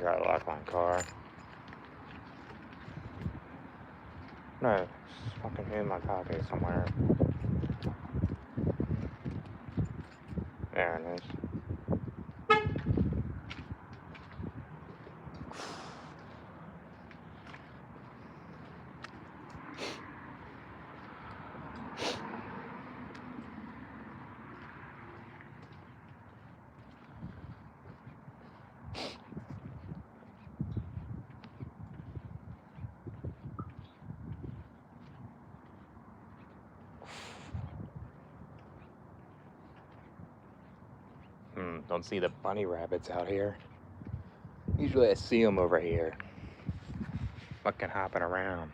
Gotta lock my car. No, it's fucking in my pocket somewhere. There it is. Don't see the bunny rabbits out here. Usually I see them over here. Fucking hopping around.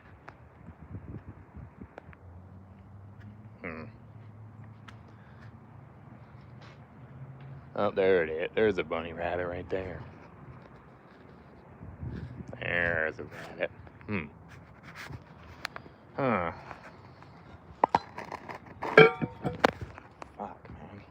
Oh, there it is. There's a bunny rabbit right there. There's a rabbit. Huh. Fuck, man.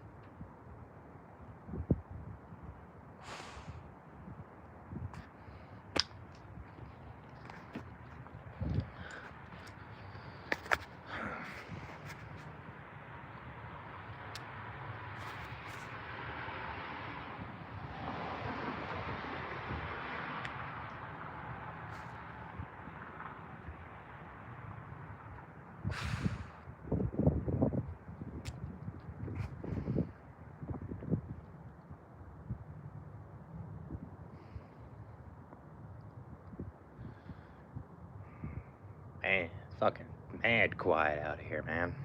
Man, it's fucking mad quiet out here, man.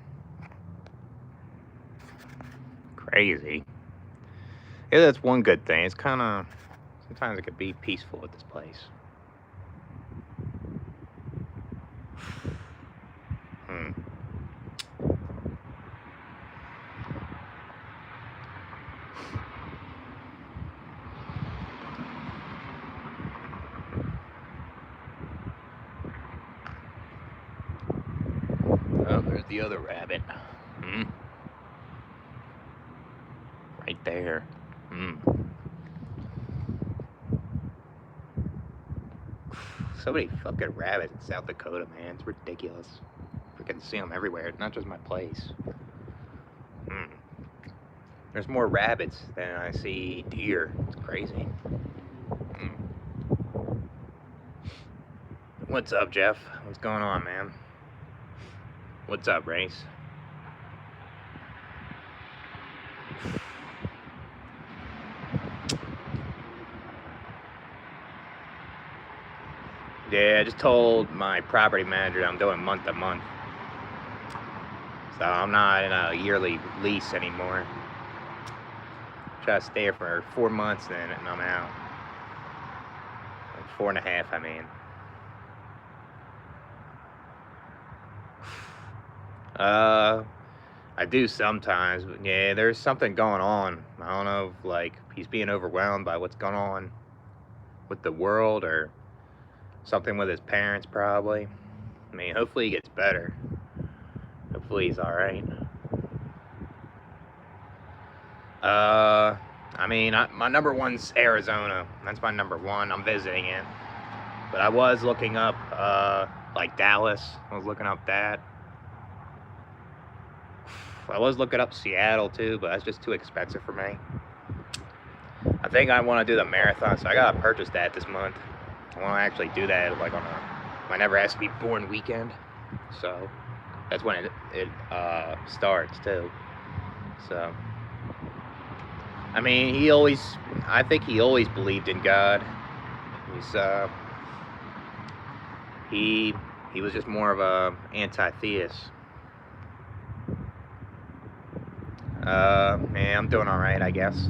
Crazy. Yeah, that's one good thing. It's kind of... Sometimes it could be peaceful at this place. Oh, there's the other rabbit. Right there. So many fucking rabbits in South Dakota, man. It's ridiculous. Freaking see them everywhere, not just my place. There's more rabbits than I see deer. It's crazy. What's up, Jeff? What's going on, man? What's up, Race? Yeah, I just told my property manager I'm doing month to month. So I'm not in a yearly lease anymore. Try to stay here for 4 months then and I'm out. Like 4.5, I mean. I do sometimes, but yeah, there's something going on. I don't know if, like, he's being overwhelmed by what's going on with the world or something with his parents, probably. I mean, hopefully he gets better. Hopefully he's alright. I mean, my number one's Arizona. That's my number one. I'm visiting it. But I was looking up, like Dallas. I was looking up that. I was looking up Seattle too, but that's just too expensive for me. I think I want to do the marathon, so I gotta purchase that this month. I want to actually do that like on my Never Has to Be Born weekend. So that's when it starts too. So I mean, I think he always believed in God. He was just more of a anti-theist. Man, I'm doing all right, I guess.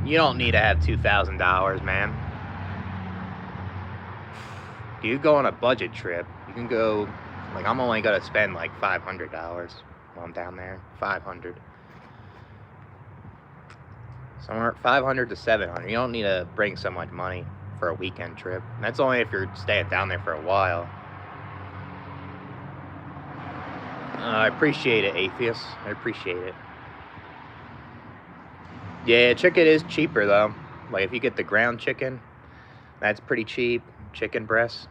You don't need to have $2,000, man. If you go on a budget trip, you can go, like, I'm only gonna spend like $500 while I'm down there. 500. Somewhere 500 to 700. You don't need to bring so much money for a weekend trip. And that's only if you're staying down there for a while. I appreciate it, Atheist. I appreciate it. Yeah, chicken is cheaper though. Like if you get the ground chicken, that's pretty cheap. Chicken breasts,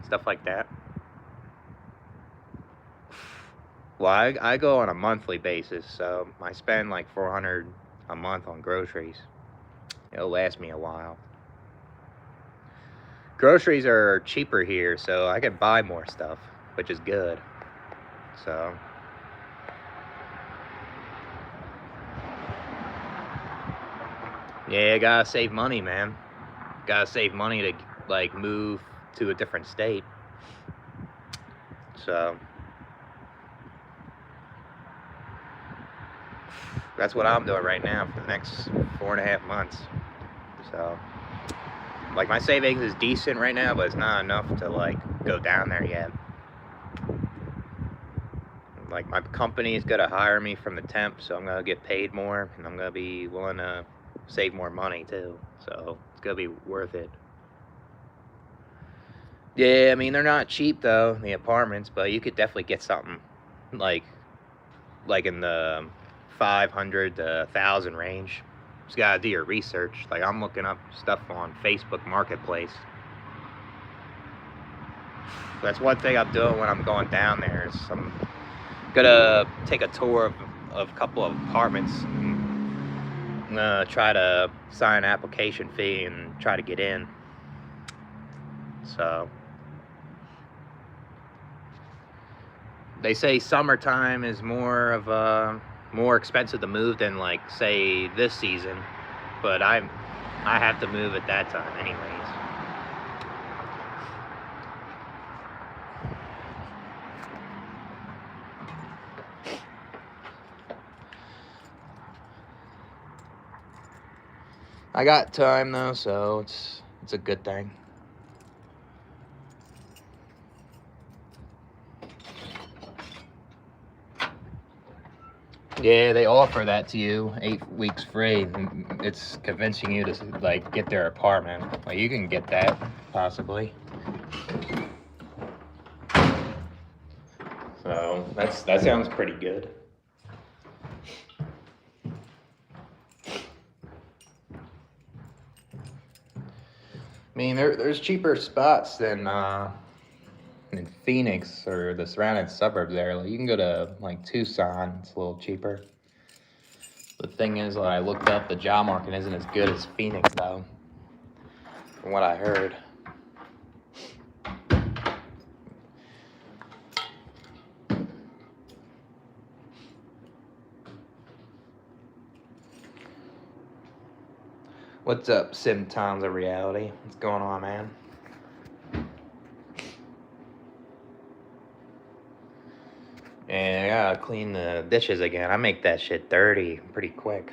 stuff like that. Well, I go on a monthly basis, so I spend like 400 a month on groceries. It'll last me a while. Groceries are cheaper here, so I can buy more stuff, which is good. So, yeah, gotta save money, man. Gotta save money to like move to a different state. So, that's what I'm doing right now for the next 4.5 months. So, like my savings is decent right now, but it's not enough to like go down there yet. Like my company is gonna hire me from the temp, so I'm gonna get paid more, and I'm gonna be willing to save more money too. So it's gonna be worth it. Yeah, I mean they're not cheap though, the apartments, but you could definitely get something like in the 500 to 1,000 range. Just gotta do your research. Like I'm looking up stuff on Facebook Marketplace. That's one thing I'm doing when I'm going down there. Is I'm gonna take a tour of a couple of apartments. I'm gonna try to sign an application fee and try to get in. So they say summertime is more expensive to move than like say this season, but I have to move at that time anyways. I got time though, so it's a good thing. Yeah, they offer that to you, 8 weeks free. It's convincing you to like get their apartment. Like you can get that possibly. So that sounds pretty good. I mean, there's cheaper spots than in Phoenix or the surrounding suburbs there. Like you can go to like Tucson, it's a little cheaper. The thing is, when I looked up, the job market isn't as good as Phoenix though, from what I heard. What's up, Sim Times of Reality? What's going on, man? And I gotta clean the dishes again. I make that shit dirty pretty quick.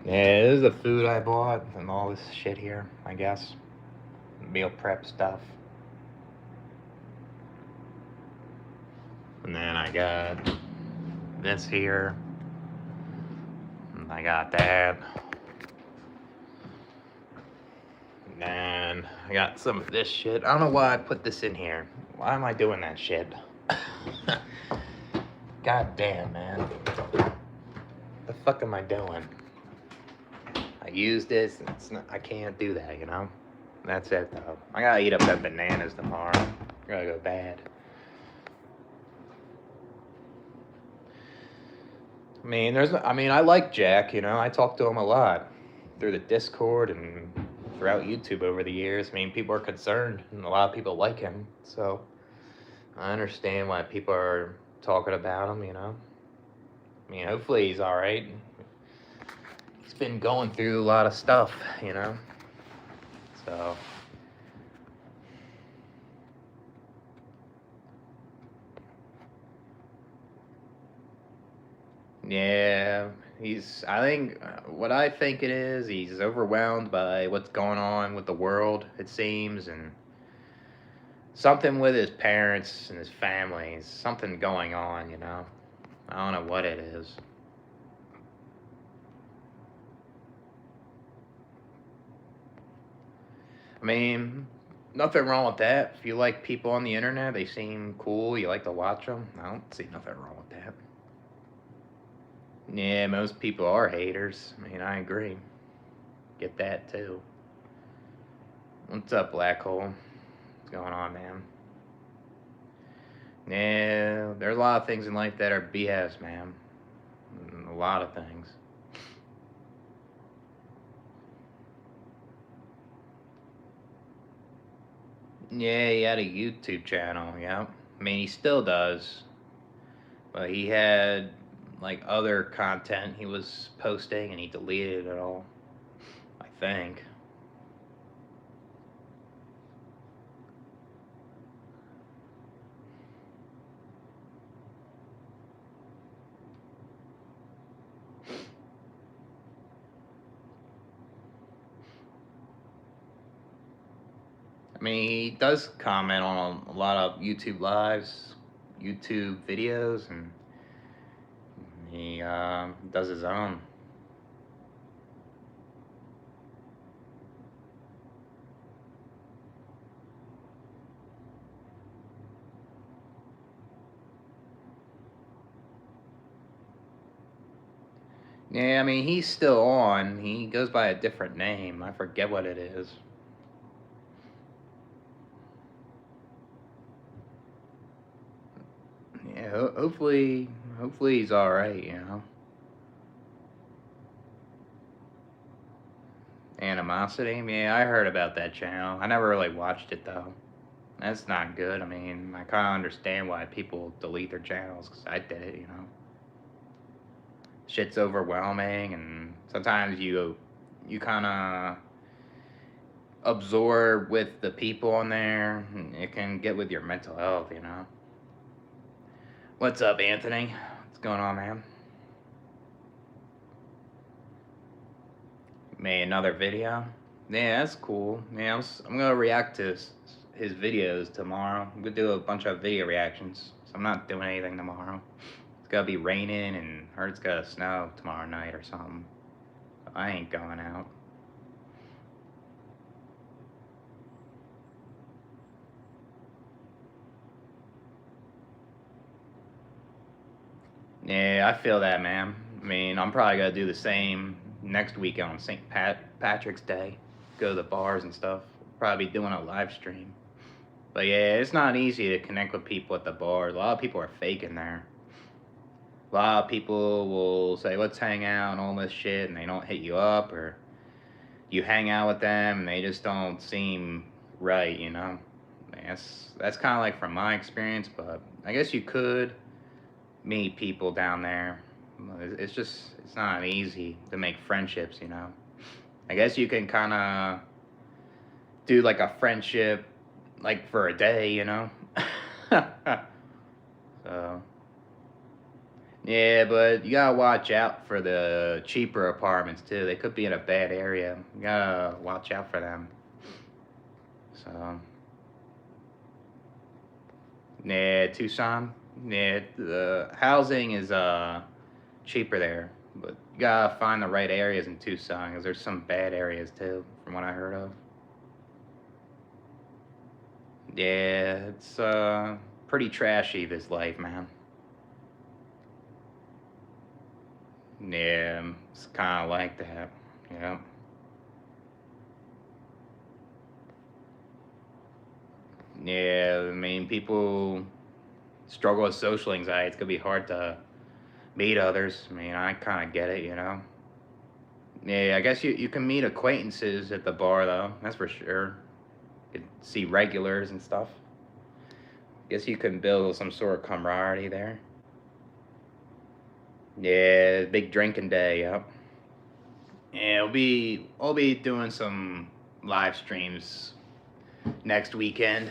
Yeah, this is the food I bought and all this shit here, I guess. Meal prep stuff. And then I got this here. And I got that. And then I got some of this shit. I don't know why I put this in here. Why am I doing that shit? God damn, man. What the fuck am I doing? I use this, and it's not, I can't do that, you know? That's it, though. I gotta eat up them bananas tomorrow. I gotta go bad. I mean, I like Jack, you know? I talk to him a lot through the Discord and throughout YouTube over the years. I mean, people are concerned, and a lot of people like him, so I understand why people are talking about him, you know? I mean, hopefully he's alright. He's been going through a lot of stuff, you know? So... yeah, what I think it is, he's overwhelmed by what's going on with the world, it seems, and something with his parents and his family, something going on, you know? I don't know what it is. I mean, nothing wrong with that. If you like people on the internet, they seem cool, you like to watch them, I don't see nothing wrong with that. Yeah, most people are haters. I mean, I agree. Get that too. What's up, Black Hole? What's going on, man? Yeah, there's a lot of things in life that are BS, man. A lot of things. Yeah, he had a YouTube channel, yeah. I mean, he still does. But he had, like, other content he was posting and he deleted it all, I think. I mean, he does comment on a lot of YouTube lives, YouTube videos, and he does his own. Yeah, I mean, he's still on. He goes by a different name. I forget what it is. Yeah, hopefully he's all right. You know, animosity. Yeah, I heard about that channel. I never really watched it though. That's not good. I mean, I kind of understand why people delete their channels because I did it. You know, shit's overwhelming, and sometimes you kind of absorb with the people on there. And it can get with your mental health. You know. What's up, Anthony? What's going on, man? Made another video. Yeah, that's cool. Yeah, I'm gonna react to his videos tomorrow. I'm gonna do a bunch of video reactions. So I'm not doing anything tomorrow. It's gonna be raining and heard it's gonna snow tomorrow night or something. I ain't going out. Yeah, I feel that, man. I mean, I'm probably gonna do the same next week on Patrick's Day. Go to the bars and stuff. Probably be doing a live stream. But yeah, it's not easy to connect with people at the bar. A lot of people are faking there. A lot of people will say, let's hang out and all this shit, and they don't hit you up, or you hang out with them and they just don't seem right, you know? That's kind of like from my experience, but I guess you could meet people down there. It's just, it's not easy to make friendships, you know? I guess you can kind of do like a friendship, like for a day, you know? So. Yeah, but you gotta watch out for the cheaper apartments too. They could be in a bad area. You gotta watch out for them. So, yeah, Tucson. Yeah, the housing is cheaper there, but you gotta find the right areas in Tucson because there's some bad areas too, from what I heard of. Yeah, it's pretty trashy this life, man. Yeah, it's kind of like that. Yeah. Yeah, I mean, people struggle with social anxiety. It's gonna be hard to meet others. I mean, I kind of get it, you know. Yeah, I guess you can meet acquaintances at the bar though. That's for sure. You can see regulars and stuff. Guess you can build some sort of camaraderie there. Yeah, big drinking day. Yep. Yeah, I'll be doing some live streams next weekend.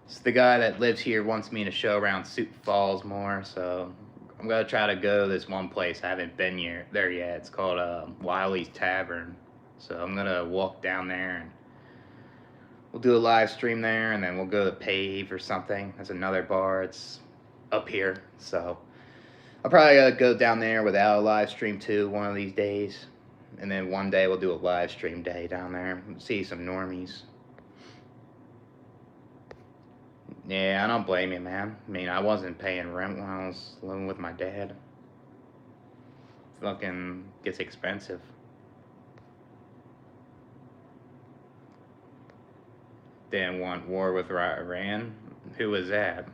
It's the guy that lives here wants me to show around Sioux Falls more, so I'm gonna try to go to this one place I haven't been there yet. It's called Wiley's Tavern. So I'm gonna walk down there and we'll do a live stream there, and then we'll go to Pave or something. There's another bar. It's up here, so I'll probably go down there without a live stream too one of these days, and then one day we'll do a live stream day down there. See some normies. Yeah, I don't blame you, man. I mean, I wasn't paying rent when I was living with my dad. fucking gets expensive. Didn't want war with Iran. Who was that?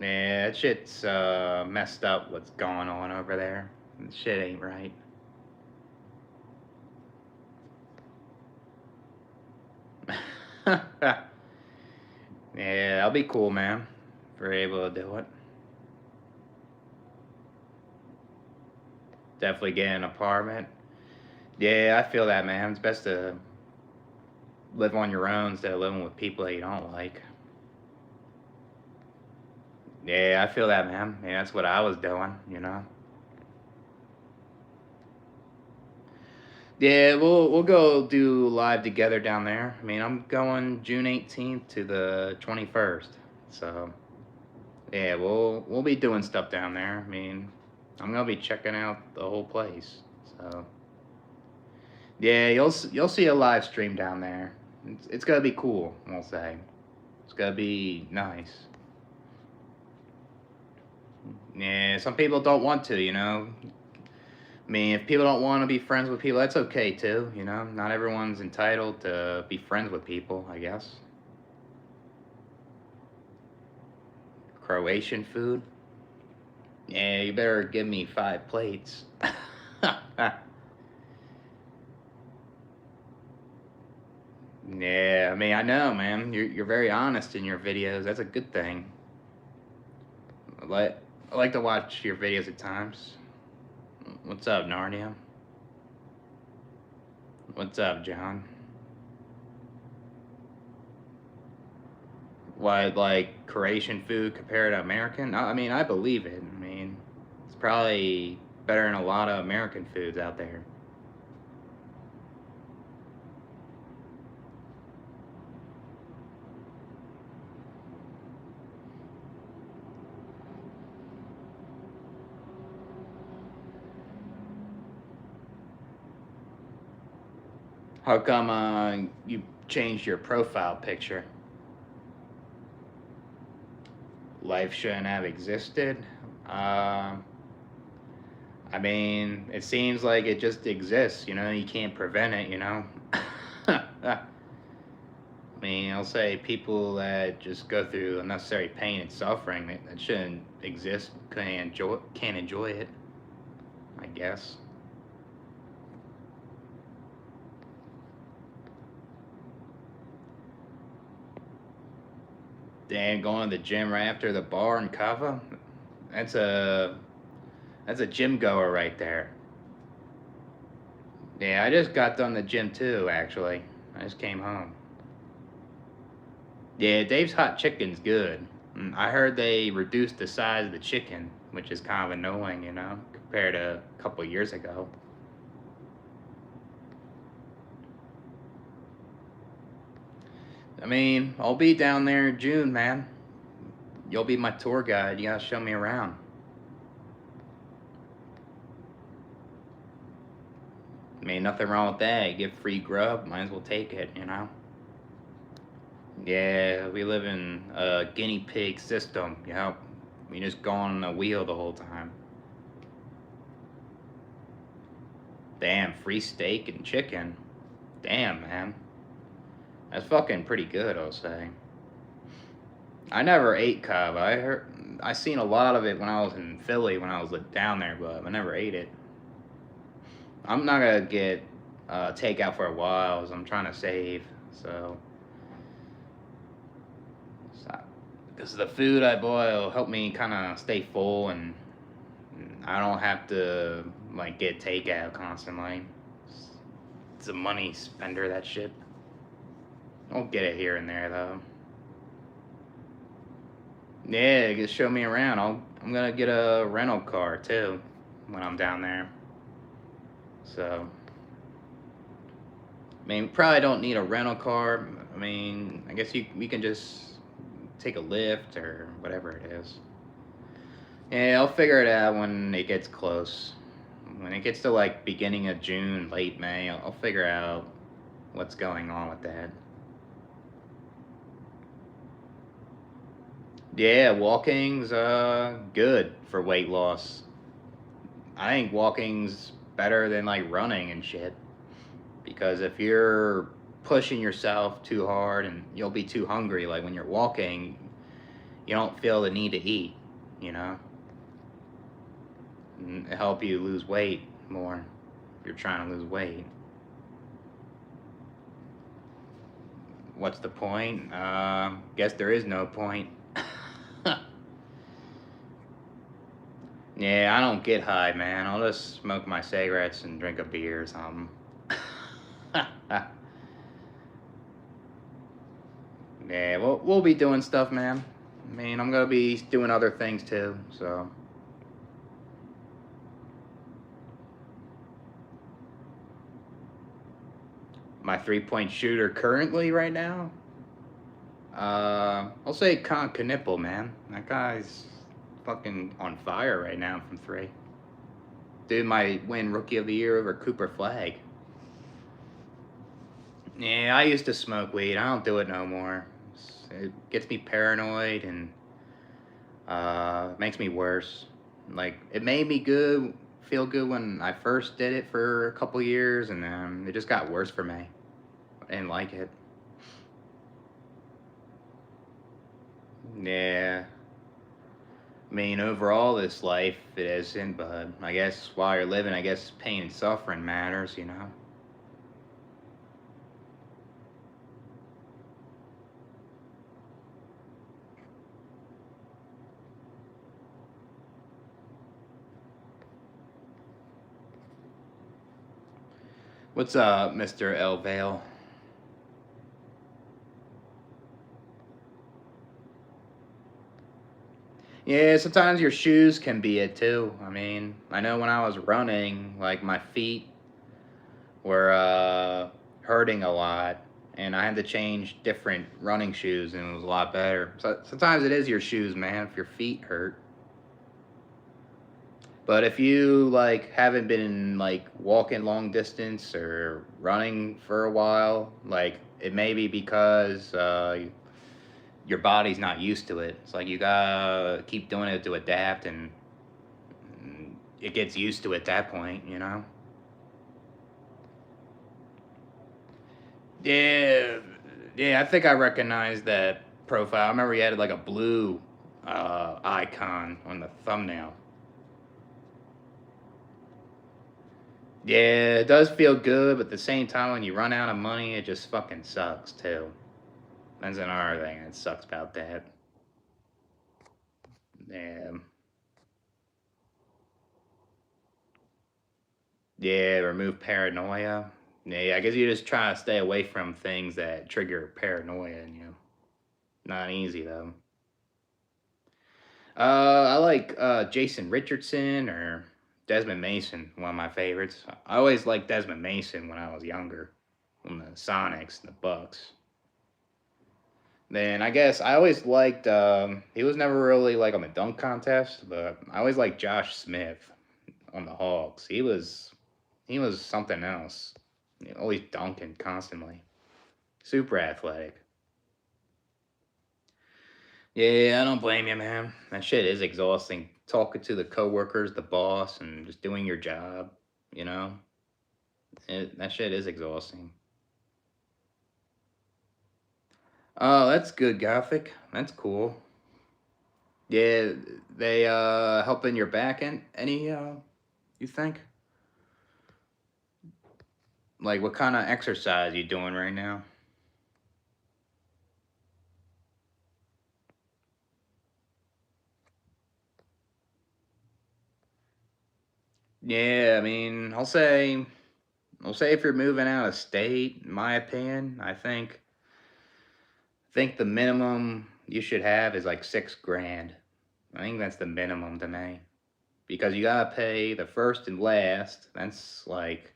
Yeah, that shit's messed up what's going on over there. Shit ain't right. Yeah, that'll be cool, man. If we're able to do it. Definitely get an apartment. Yeah, I feel that, man. It's best to live on your own instead of living with people that you don't like. Yeah, I feel that, man. Yeah, that's what I was doing, you know. Yeah, we'll go do live together down there. I mean, I'm going June 18th to the 21st. So, yeah, we'll be doing stuff down there. I mean, I'm gonna be checking out the whole place. So, yeah, you'll see a live stream down there. It's gonna be cool. We'll say it's gonna be nice. Yeah, some people don't want to, you know. I mean, if people don't want to be friends with people, that's okay too, you know. Not everyone's entitled to be friends with people, I guess. Croatian food? Yeah, you better give me 5 plates. Yeah, I mean, I know, man. You're very honest in your videos. That's a good thing. I like to watch your videos at times. What's up, Narnia? What's up, John? Why, like Croatian food compared to American? I mean, I believe it. I mean, it's probably better than a lot of American foods out there. How come you changed your profile picture? Life shouldn't have existed. Uh, I mean, it seems like it just exists. You know, you can't prevent it. You know. I mean, I'll say people that just go through unnecessary pain and suffering that shouldn't exist can't enjoy it. I guess. Dan going to the gym right after the bar in Kava. That's a that's a gym goer right there. Yeah, I just got done the gym too. Actually, I just came home. Yeah, Dave's hot chicken's good. I heard they reduced the size of the chicken, which is kind of annoying, you know, compared to a couple years ago. I mean, I'll be down there in June, man. You'll be my tour guide. You gotta show me around. I mean, nothing wrong with that. You get free grub, might as well take it, you know? Yeah, we live in a guinea pig system, you know? We just go on a wheel the whole time. Damn, free steak and chicken. Damn, man. That's fucking pretty good, I'll say. I never ate Cub. I seen a lot of it when I was in Philly when I was down there, but I never ate it. I'm not gonna get takeout for a while, as I'm trying to save. So, because the food I buy will help me kind of stay full, and I don't have to like get takeout constantly. It's a money spender, that shit. I'll get it here and there though. Yeah, just show me around. I'm gonna get a rental car too when I'm down there. So, I mean, probably don't need a rental car. I mean, I guess we can just take a lift or whatever it is. Yeah, I'll figure it out when it gets close. When it gets to like beginning of June, late May, I'll figure out what's going on with that. Yeah, walking's good for weight loss. I think walking's better than like running and shit. Because if you're pushing yourself too hard and you'll be too hungry, like when you're walking, you don't feel the need to eat, you know? And it help you lose weight more if you're trying to lose weight. What's the point? Guess there is no point. Yeah, I don't get high, man. I'll just smoke my cigarettes and drink a beer or something. Yeah, we'll be doing stuff, man. I mean, I'm gonna be doing other things too, so. My 3-point shooter currently right now? I'll say Con Knipple, man. That guy's fucking on fire right now from 3. Dude might win Rookie of the Year over Cooper Flag. Yeah, I used to smoke weed. I don't do it no more. It gets me paranoid and makes me worse. Like, it made me feel good when I first did it for a couple years, and then it just got worse for me. I didn't like it. Yeah. I mean, overall, this life, it isn't, but I guess while you're living, I guess pain and suffering matters, you know? What's up, Mr. Elvale? Yeah, sometimes your shoes can be it too. I mean, I know when I was running, like my feet were hurting a lot, and I had to change different running shoes, and it was a lot better. So sometimes it is your shoes, man. If your feet hurt, but if you like haven't been like walking long distance or running for a while, like it may be because your body's not used to it. It's like you gotta keep doing it to adapt, and it gets used to it at that point, you know? Yeah, yeah, I think I recognized that profile. I remember he had like a blue icon on the thumbnail. Yeah, it does feel good, but at the same time, when you run out of money, it just fucking sucks too. That's another thing that sucks about that. Yeah, yeah, remove paranoia. Yeah, I guess you just try to stay away from things that trigger paranoia in you. Not easy though. I like Jason Richardson or Desmond Mason, one of my favorites. I always liked Desmond Mason when I was younger, on the Sonics and the Bucks. Then I guess I always liked. He was never really like on the dunk contest, but I always liked Josh Smith on the Hawks. He was something else. Always dunking constantly. Super athletic. Yeah, I don't blame you, man. That shit is exhausting. Talking to the coworkers, the boss, and just doing your job. You know, that shit is exhausting. Oh, that's good, Gothic. That's cool. Yeah, they helping your back end. Any you think? Like, what kind of exercise you doing right now? Yeah, I mean, I'll say if you're moving out of state, in my opinion, I think the minimum you should have is like 6 grand. I think that's the minimum to me because you gotta pay the first and last. That's like,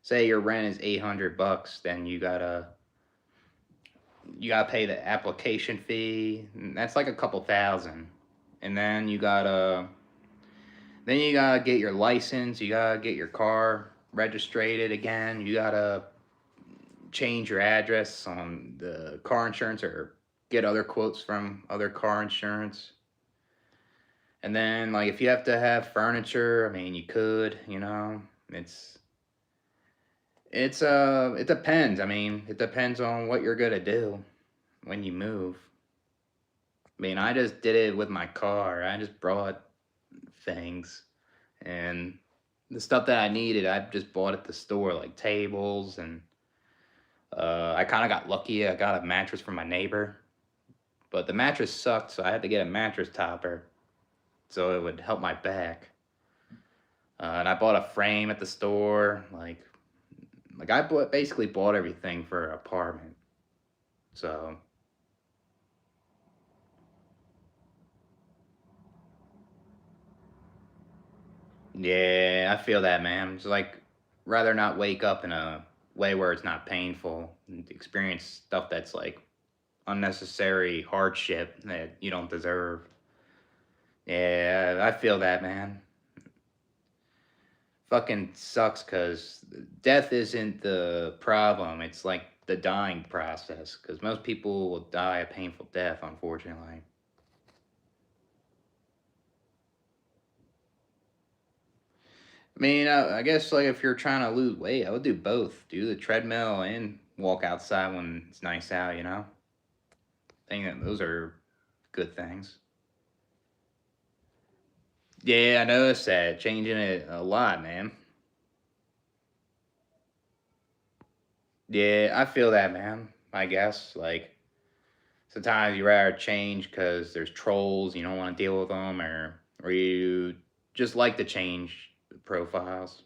say your rent is $800, then you gotta pay the application fee. And that's like a couple thousand, and then you gotta get your license. You gotta get your car registered again. You gotta change your address on the car insurance or get other quotes from other car insurance. And then, like, if you have to have furniture, I mean, you could, it's it depends. I mean, it depends on what you're gonna do when you move. I mean, I just did it with my car. I just brought things, and the stuff that I needed, I just bought at the store, like tables, and I kind of got lucky. I got a mattress from my neighbor, but the mattress sucked, so I had to get a mattress topper so it would help my back. And I bought a frame at the store, like basically bought everything for an apartment. So yeah, I feel that, man. It's like rather not wake up in a way where it's not painful and experience stuff that's like unnecessary hardship that you don't deserve. Yeah, I feel that, man. Fucking sucks because death isn't the problem. It's like the dying process because most people will die a painful death, unfortunately. I mean, I guess like if you're trying to lose weight, I would do both. Do the treadmill and walk outside when it's nice out, I think that those are good things. Yeah, I noticed that. Changing it a lot, man. Yeah, I feel that, man. I guess. Like, sometimes you rather change because there's trolls, you don't want to deal with them, or you just like to change profiles.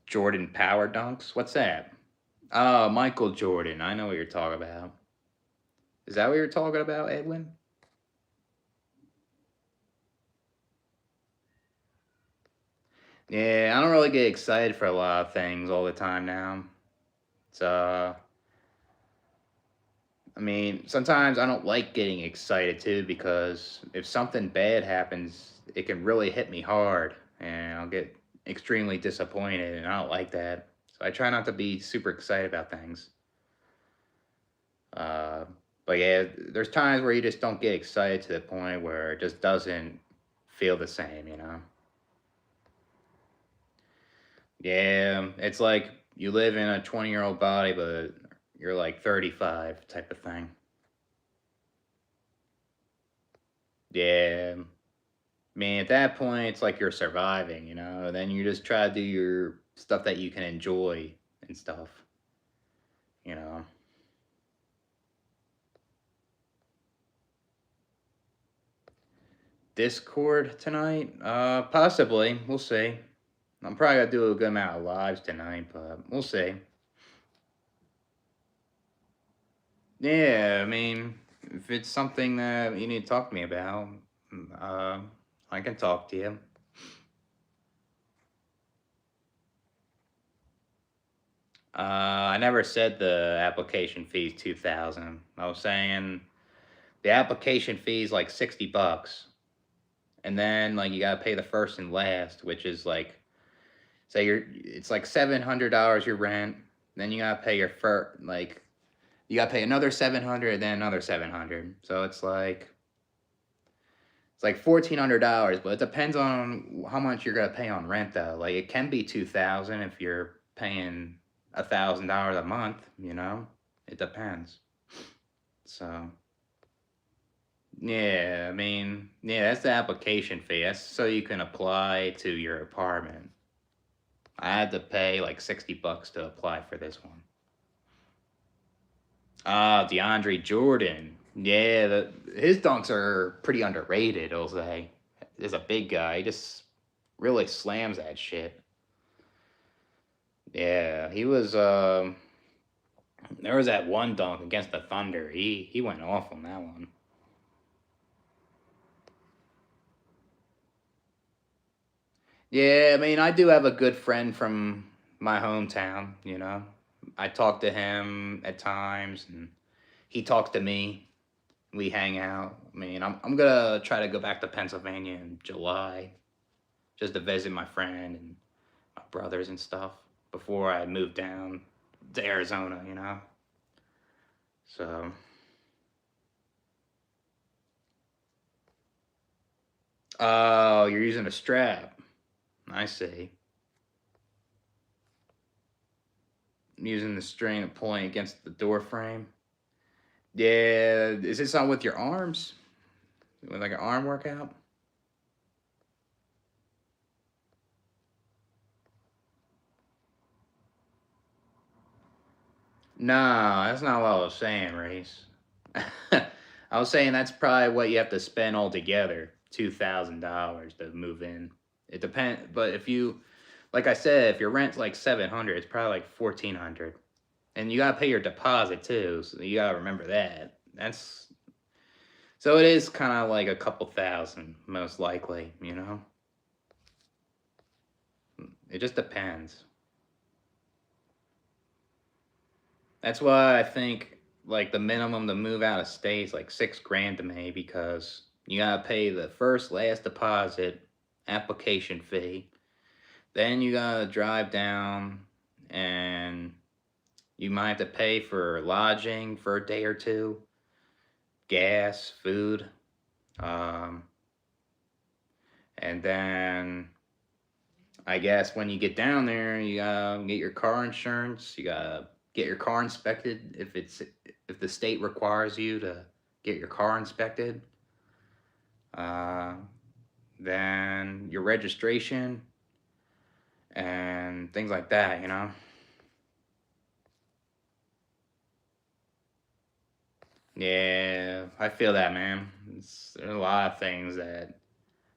Jordan Power Dunks? What's that? Oh, Michael Jordan. I know what you're talking about. Is that what you're talking about, Edwin? Yeah, I don't really get excited for a lot of things all the time now. So, I mean, sometimes I don't like getting excited too because if something bad happens, it can really hit me hard and I'll get extremely disappointed and I don't like that. So I try not to be super excited about things. Uh, but yeah, there's times where you just don't get excited to the point where it just doesn't feel the same. Yeah, it's like you live in a 20-year-old body, but you're like 35 type of thing. Yeah, I mean, at that point, it's like you're surviving. Then you just try to do your stuff that you can enjoy and stuff. Discord tonight? Possibly. We'll see. I'm probably gonna do a good amount of lives tonight, but we'll see. Yeah, I mean, if it's something that you need to talk to me about, uh, I can talk to you. I never said the application fee is 2,000. I was saying the application fee is like $60, and then like you gotta pay the first and last, which is like say it's like $700 your rent. Then you gotta pay your first you gotta pay another 700, then another 700. So it's like $1,400, but it depends on how much you're gonna pay on rent though. Like it can be 2,000 if you're paying $1,000 a month. It depends. So yeah, I mean, yeah, that's the application fee. That's so you can apply to your apartment. I had to pay like $60 to apply for this one. Ah, DeAndre Jordan. Yeah, his dunks are pretty underrated, I'll say. He's a big guy. He just really slams that shit. Yeah, he was there was that one dunk against the Thunder. He went off on that one. Yeah, I mean, I do have a good friend from my hometown. I talk to him at times and he talks to me. We hang out. I mean, I'm gonna try to go back to Pennsylvania in July just to visit my friend and my brothers and stuff before I move down to Arizona. So Oh, you're using a strap. I see. Using the string and pulling against the door frame. Yeah, is this on with your arms? With like an arm workout? No, that's not what I was saying, Reese. I was saying that's probably what you have to spend altogether, $2,000 to move in. It depends, but if you, like I said, if your rent's like 700, it's probably like 1,400, and you gotta pay your deposit too. So you gotta remember that. That's so it is kind of like a couple thousand, most likely. You know, it just depends. That's why I think like the minimum to move out of state is like 6 grand to me because you gotta pay the first last deposit, application fee. Then you gotta drive down and you might have to pay for lodging for a day or two, gas, food, um, and then I guess when you get down there, you gotta get your car insurance. You gotta get your car inspected if the state requires you to get your car inspected. Uh, then your registration and things like that. You know. Yeah, I feel that, man. There's a lot of things that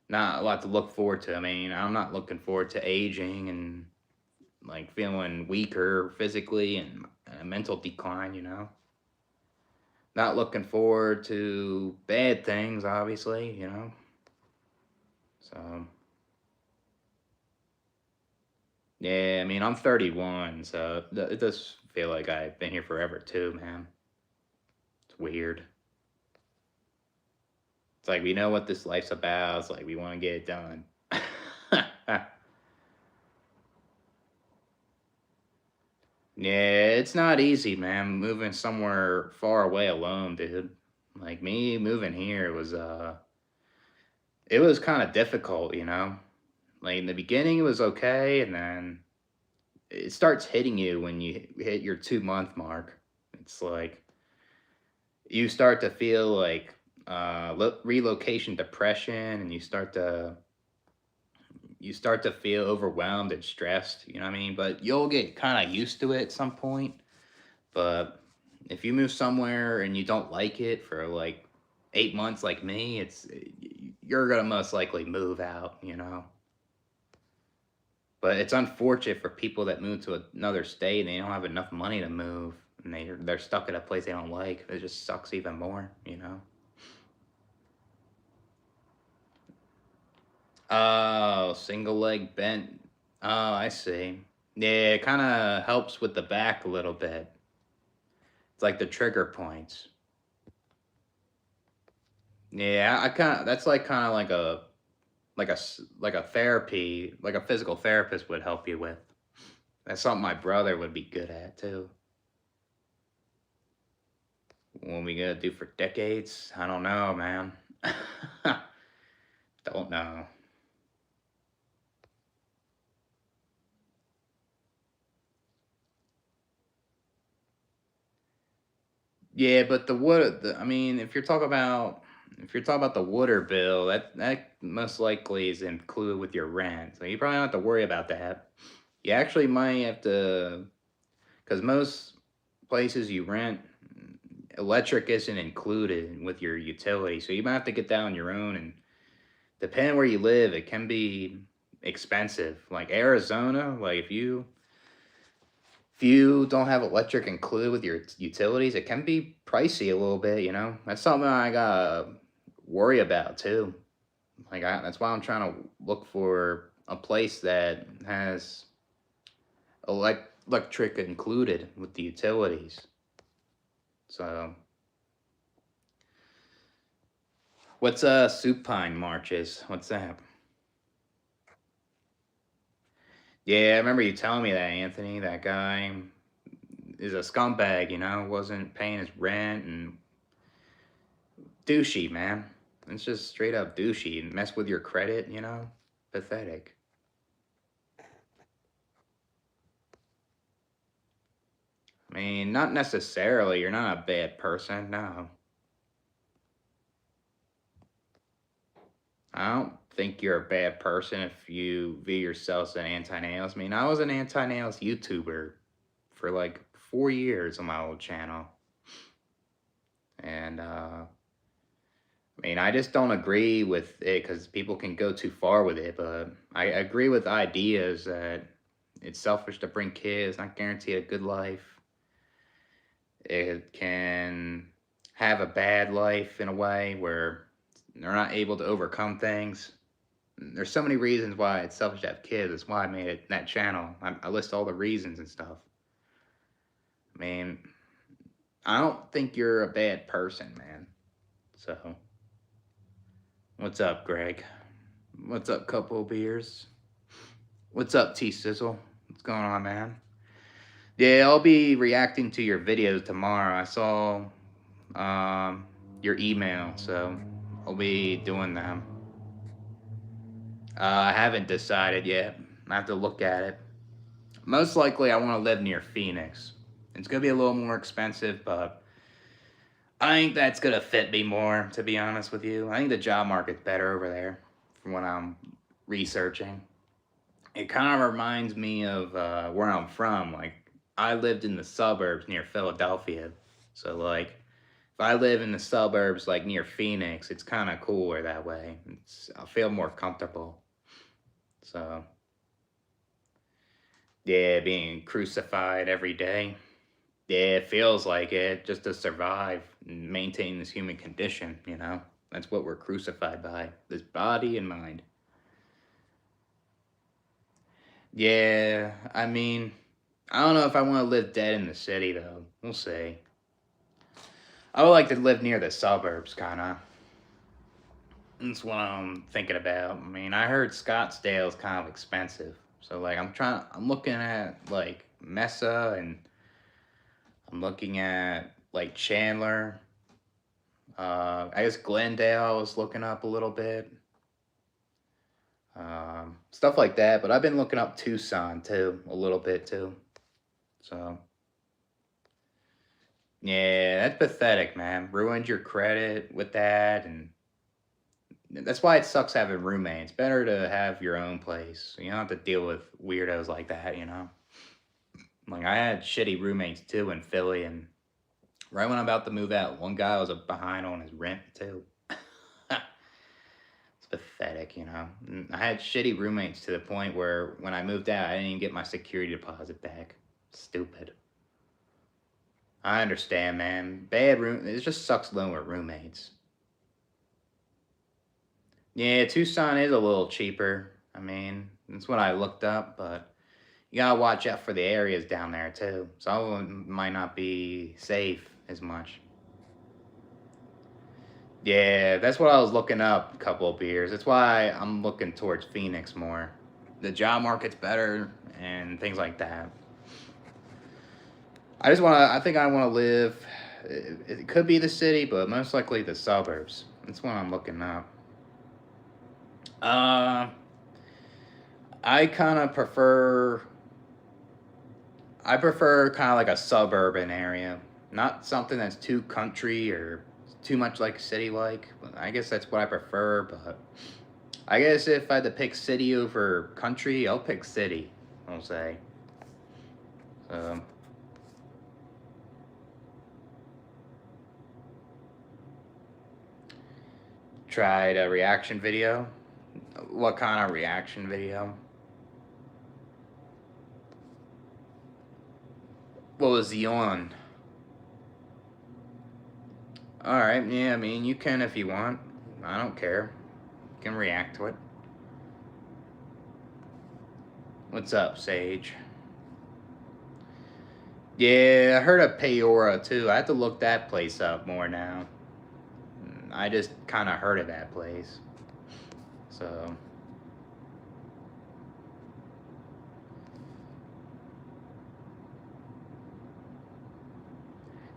not a lot to look forward to. I mean, I'm not looking forward to aging and like feeling weaker physically and a mental decline. You know. Not looking forward to bad things, obviously, you know. So yeah, I mean, I'm 31, so it does feel like I've been here forever too, man. It's weird. It's like we know what this life's about. It's like we want to get it done. Yeah, it's not easy, man. Moving somewhere far away alone, dude. Like me moving here was it was kind of difficult, you know. Like in the beginning, it was okay, and then it starts hitting you when you hit your 2 month mark. It's like you start to feel like relocation depression, and you start to feel overwhelmed and stressed. You know what I mean? But you'll get kind of used to it at some point. But if you move somewhere and you don't like it for like 8 months, like me, you're gonna most likely move out. You know. But it's unfortunate for people that move to another state and they don't have enough money to move and they're stuck at a place they don't like. It just sucks even more, you know. Oh, single leg bent. Oh, I see. Yeah, it kind of helps with the back a little bit. It's like the trigger points. Yeah, I kind of that's like kind of like a therapy, like a physical therapist would help you with. That's something my brother would be good at too. What we gonna do for decades? I don't know, man. Don't know. Yeah, but the wood. I mean, if you're talking about the water bill, that most likely is included with your rent, so you probably don't have to worry about that. You actually might have to, because most places you rent, electric isn't included with your utility, so you might have to get that on your own. And depending where you live, it can be expensive. Like Arizona, like if you don't have electric included with your utilities, it can be pricey a little bit, you know? That's something I gotta worry about too. That's why I'm trying to look for a place that has electric included with the utilities. So, what's supine marches? What's that? Yeah, I remember you telling me that, Anthony. That guy is a scumbag, you know, wasn't paying his rent and douchey, man. It's just straight up douchey and mess with your credit, you know? Pathetic. I mean, not necessarily. You're not a bad person, no. I don't think you're a bad person if you view yourself as an anti-nails. I mean, I was an anti-nails YouTuber for like 4 years on my old channel. And, I mean, I just don't agree with it because people can go too far with it, but I agree with ideas that it's selfish to bring kids, not guarantee a good life. It can have a bad life in a way where they're not able to overcome things. There's so many reasons why it's selfish to have kids. That's why I made it that channel. I list all the reasons and stuff. I mean, I don't think you're a bad person, man. So, what's up, Greg? What's up, couple of beers? What's up, T-Sizzle? What's going on, man? Yeah, I'll be reacting to your videos tomorrow. I saw your email, so I'll be doing them. I haven't decided yet. I have to look at it. Most likely, I want to live near Phoenix. It's going to be a little more expensive, but I think that's going to fit me more, to be honest with you. I think the job market's better over there from what I'm researching. It kind of reminds me of where I'm from. Like, I lived in the suburbs near Philadelphia. So, like, if I live in the suburbs, like, near Phoenix, it's kind of cooler that way. I feel more comfortable. So, yeah, being crucified every day. Yeah, it feels like it, just to survive and maintain this human condition, you know? That's what we're crucified by, this body and mind. Yeah, I mean, I don't know if I want to live dead in the city, though. We'll see. I would like to live near the suburbs, kind of. That's what I'm thinking about. I mean, I heard Scottsdale's kind of expensive. So, like, I'm looking at, like, Mesa, and I'm looking at, like, Chandler. I guess Glendale I was looking up a little bit. Stuff like that. But I've been looking up Tucson, too, a little bit, too. So, yeah, that's pathetic, man. Ruined your credit with that, and that's why it sucks having roommates. Better to have your own place. So you don't have to deal with weirdos like that, you know? Like, I had shitty roommates, too, in Philly, and right when I'm about to move out, one guy was behind on his rent, too. It's pathetic, you know? And I had shitty roommates to the point where when I moved out, I didn't even get my security deposit back. Stupid. I understand, man. It just sucks living with roommates. Yeah, Tucson is a little cheaper. I mean, that's what I looked up, but you gotta watch out for the areas down there too. Some of them might not be safe as much. Yeah, that's what I was looking up a couple of years. That's why I'm looking towards Phoenix more. The job market's better and things like that. I think I wanna live, it could be the city, but most likely the suburbs. That's what I'm looking up. Uh, I kind of prefer I prefer kind of like a suburban area, not something that's too country or too much like city like. I guess that's what I prefer, but I guess if I had to pick city over country, I'll pick city, I'll say. So, tried a reaction video. What kind of reaction video? What was he on? Alright, yeah, I mean, you can if you want. I don't care. You can react to it. What's up, Sage? Yeah, I heard of Peora too. I have to look that place up more now. I just kind of heard of that place. So,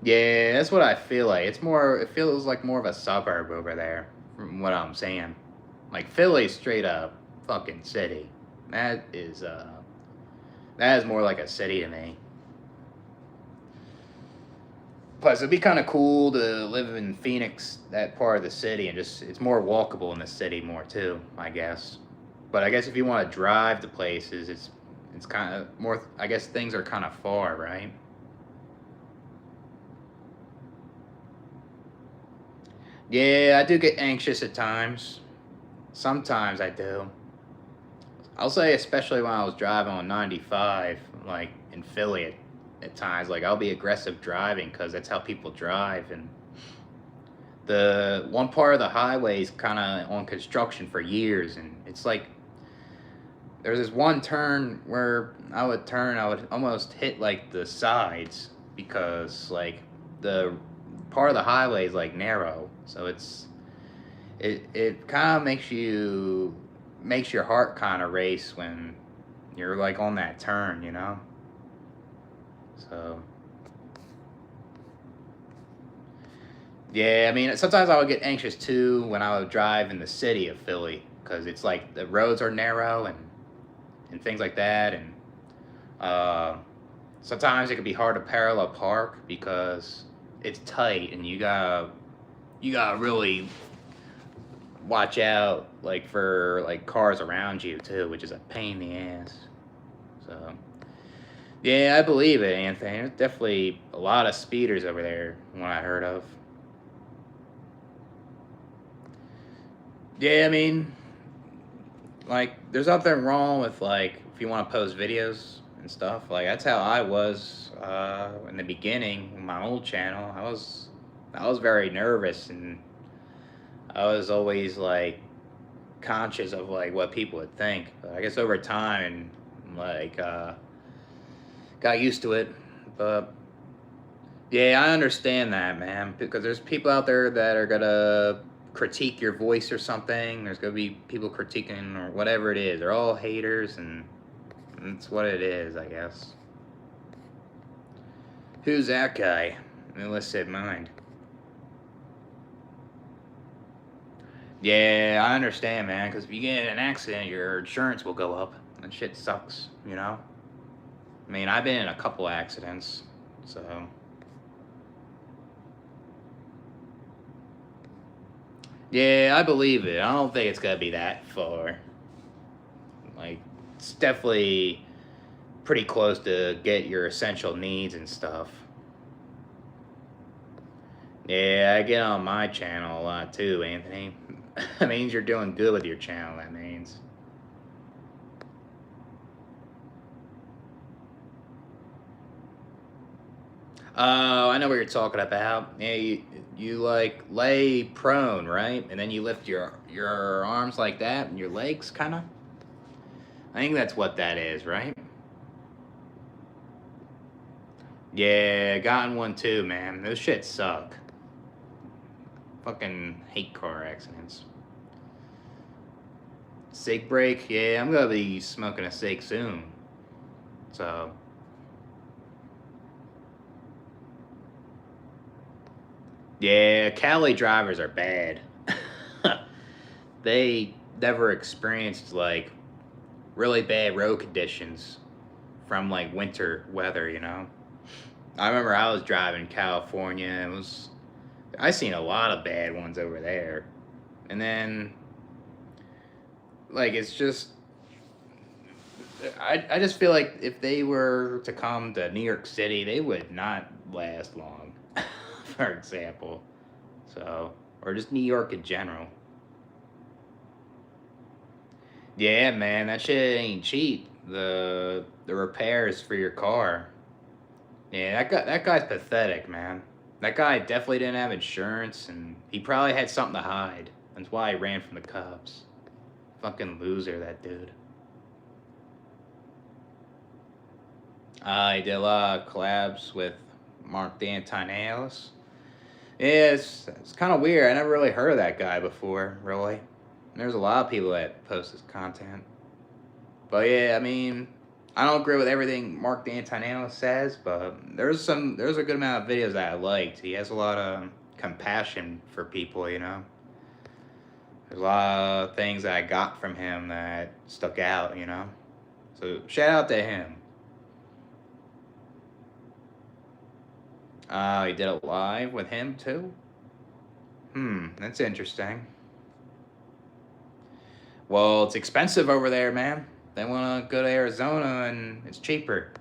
yeah, that's what I feel like. It feels like more of a suburb over there, from what I'm saying. Like Philly's straight up fucking city. That is more like a city to me. Plus, it'd be kind of cool to live in Phoenix, that part of the city, and just it's more walkable in the city more too, I guess. But I guess if you want to drive to places, it's kind of more. I guess things are kind of far, right? Yeah, I do get anxious at times. Sometimes I do. I'll say, especially when I was driving on 95, like in Philly at times, like I'll be aggressive driving because that's how people drive. And the one part of the highway is kind of on construction for years. And it's like there's this one turn where I would almost hit like the sides because like the part of the highway is like narrow. So it kind of makes your heart kind of race when you're like on that turn, you know? So yeah, I mean, sometimes I would get anxious too when I would drive in the city of Philly because it's like the roads are narrow and things like that, and uh, sometimes it can be hard to parallel park because it's tight and you gotta really watch out like for like cars around you too, which is a pain in the ass. So yeah, I believe it, Anthony. There's definitely a lot of speeders over there, what I heard of. Yeah, I mean, like, there's nothing wrong with like if you want to post videos and stuff. Like that's how I was in the beginning, with my old channel. I was very nervous and I was always like conscious of like what people would think. But I guess over time, like got used to it. But yeah, I understand that, man, because there's people out there that are gonna critique your voice or something. There's gonna be people critiquing or whatever it is. They're all haters, and that's what it is, I guess. Who's that guy? Illicit Mind. Yeah, I understand, man, because if you get in an accident, your insurance will go up. And shit sucks, you know? I mean, I've been in a couple accidents, so. Yeah, I believe it. I don't think it's gonna be that far. Like, it's definitely pretty close to get your essential needs and stuff. Yeah, I get on my channel a lot too, Anthony. That means you're doing good with your channel, that means. Oh, I know what you're talking about. Yeah, you like lay prone, right? And then you lift your arms like that and your legs kind of. I think that's what that is, right? Yeah, gotten one too, man. Those shit suck. Fucking hate car accidents. Cig break? Yeah, I'm gonna be smoking a cig soon. So. Yeah, Cali drivers are bad. They never experienced like really bad road conditions from like winter weather, you know. I remember I was driving California and I seen a lot of bad ones over there. And then like it's just I just feel like if they were to come to New York City, they would not last long. For example. So, or just New York in general. Yeah, man, that shit ain't cheap. The repairs for your car. Yeah, that guy's pathetic, man. That guy definitely didn't have insurance, and he probably had something to hide. That's why he ran from the cops. Fucking loser, that dude. He did a lot of collabs with Mark D'Antonellis. Yeah, it's kind of weird. I never really heard of that guy before, really. There's a lot of people that post his content. But yeah, I mean, I don't agree with everything Mark D'Antonellis says, but there's a good amount of videos that I liked. He has a lot of compassion for people, you know. There's a lot of things that I got from him that stuck out, you know? So shout out to him. You did a live with him too? That's interesting. Well, it's expensive over there, man. They want to go to Arizona and it's cheaper.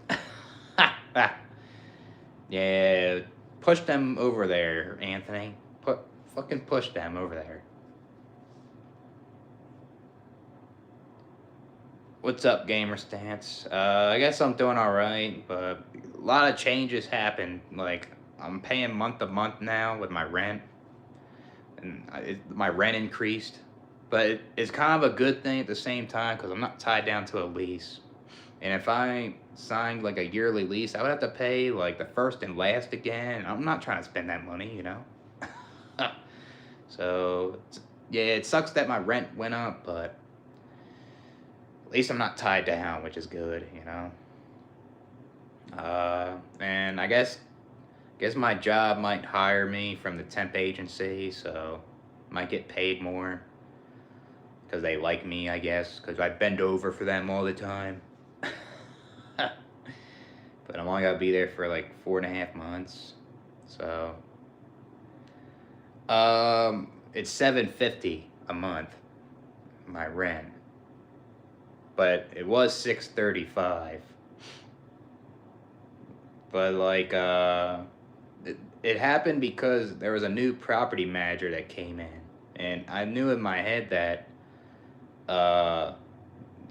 Yeah, push them over there, Anthony. Fucking push them over there. What's up, Gamer Stance? I guess I'm doing alright, but a lot of changes happened. Like, I'm paying month to month now with my rent. And my rent increased. But it's kind of a good thing at the same time because I'm not tied down to a lease. And if I signed like a yearly lease, I would have to pay like the first and last again. I'm not trying to spend that money, you know? So, yeah, it sucks that my rent went up, but at least I'm not tied down, which is good, you know? And I guess my job might hire me from the temp agency, so might get paid more because they like me, I guess, because I bend over for them all the time. But I'm only gonna be there for like 4.5 months, so it's $750 a month, my rent, but it was $635. But like it happened because there was a new property manager that came in, and I knew in my head that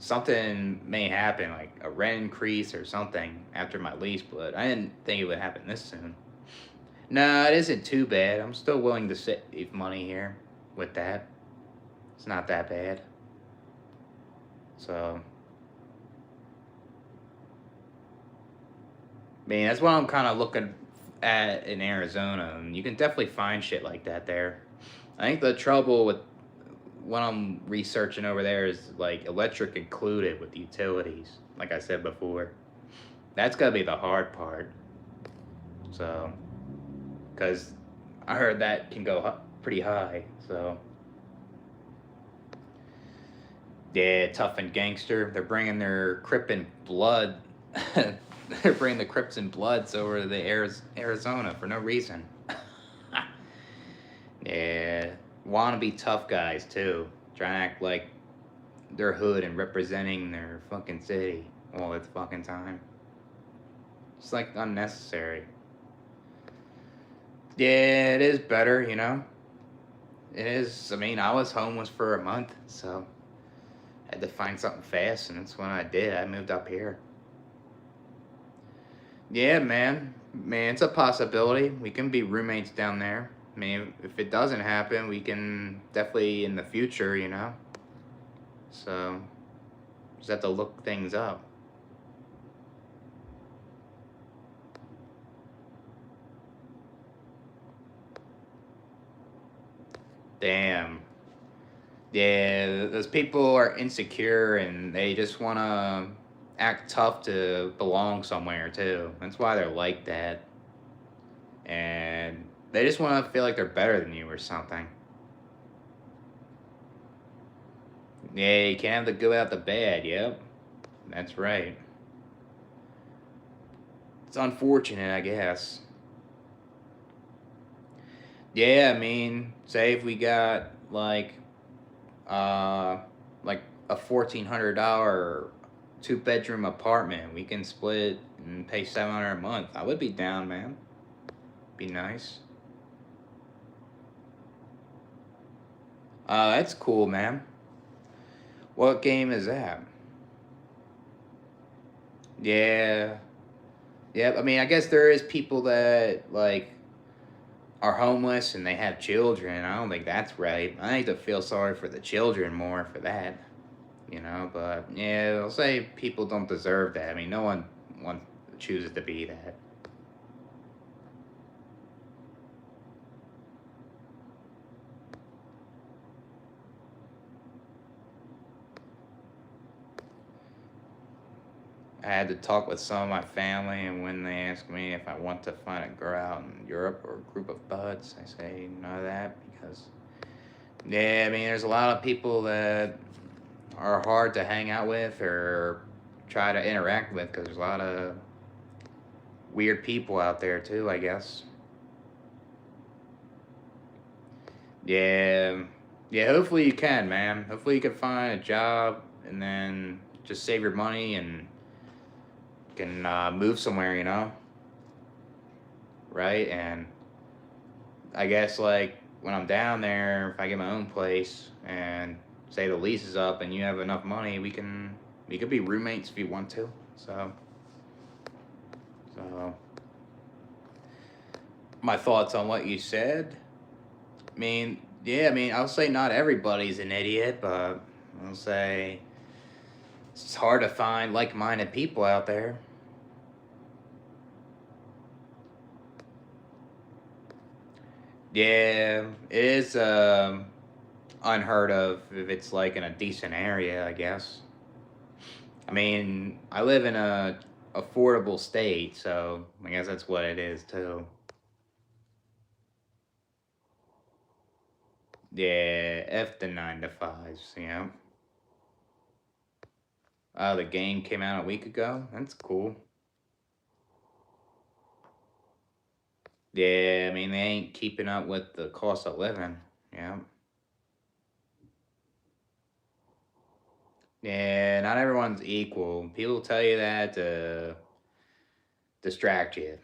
something may happen, like a rent increase or something after my lease, but I didn't think it would happen this soon. No, it isn't too bad. I'm still willing to save money here with that. It's not that bad. So, I mean, that's what I'm kind of looking at in Arizona, and you can definitely find shit like that there. I think the trouble with what I'm researching over there is like electric included with utilities, like I said before. That's gotta be the hard part. So, because I heard that can go pretty high. So, yeah, tough and gangster. They're bringing their Crip and blood. They're bringing the Crips and Bloods over to the Arizona for no reason. Yeah, wannabe tough guys too. Trying to act like they're hood and representing their fucking city all the fucking time. It's like unnecessary. Yeah, it is better, you know? It is. I mean, I was homeless for a month, so I had to find something fast, and that's what I did. I moved up here. Yeah, man. Man, it's a possibility. We can be roommates down there. I mean, if it doesn't happen, we can definitely in the future, you know? So, just have to look things up. Damn. Yeah, those people are insecure and they just want to act tough to belong somewhere, too. That's why they're like that. And they just want to feel like they're better than you or something. Yeah, you can't have the good without the bad, yep. That's right. It's unfortunate, I guess. Yeah, I mean, say if we got uh like a $1,400 2-bedroom apartment, we can split and pay $700 a month. I would be down, man. Be nice. That's cool, man. What game is that? Yeah. Yep. I mean, I guess there is people that like are homeless and they have children. I don't think that's right. I need to feel sorry for the children more for that, you know. But yeah, I'll say people don't deserve that. I mean, no one chooses to be that. I had to talk with some of my family, and when they ask me if I want to find a girl out in Europe or a group of buds, I say none of that because Yeah, I mean, there's a lot of people that are hard to hang out with or try to interact with because there's a lot of weird people out there too, I guess. Yeah, yeah. Hopefully you can, man. Hopefully you can find a job and then just save your money and can move somewhere, right? And I guess like when I'm down there, if I get my own place and say the lease is up and you have enough money, we could be roommates if you want to. So my thoughts on what you said. I mean, yeah, I mean, I'll say not everybody's an idiot, but I'll say it's hard to find like-minded people out there. Yeah, it is unheard of if it's like in a decent area, I guess. I mean, I live in a affordable state, so I guess that's what it is too. Yeah, F the 9 to 5s, Oh, the game came out a week ago. That's cool. Yeah, I mean they ain't keeping up with the cost of living. Yeah. Yeah, not everyone's equal. People tell you that to distract you.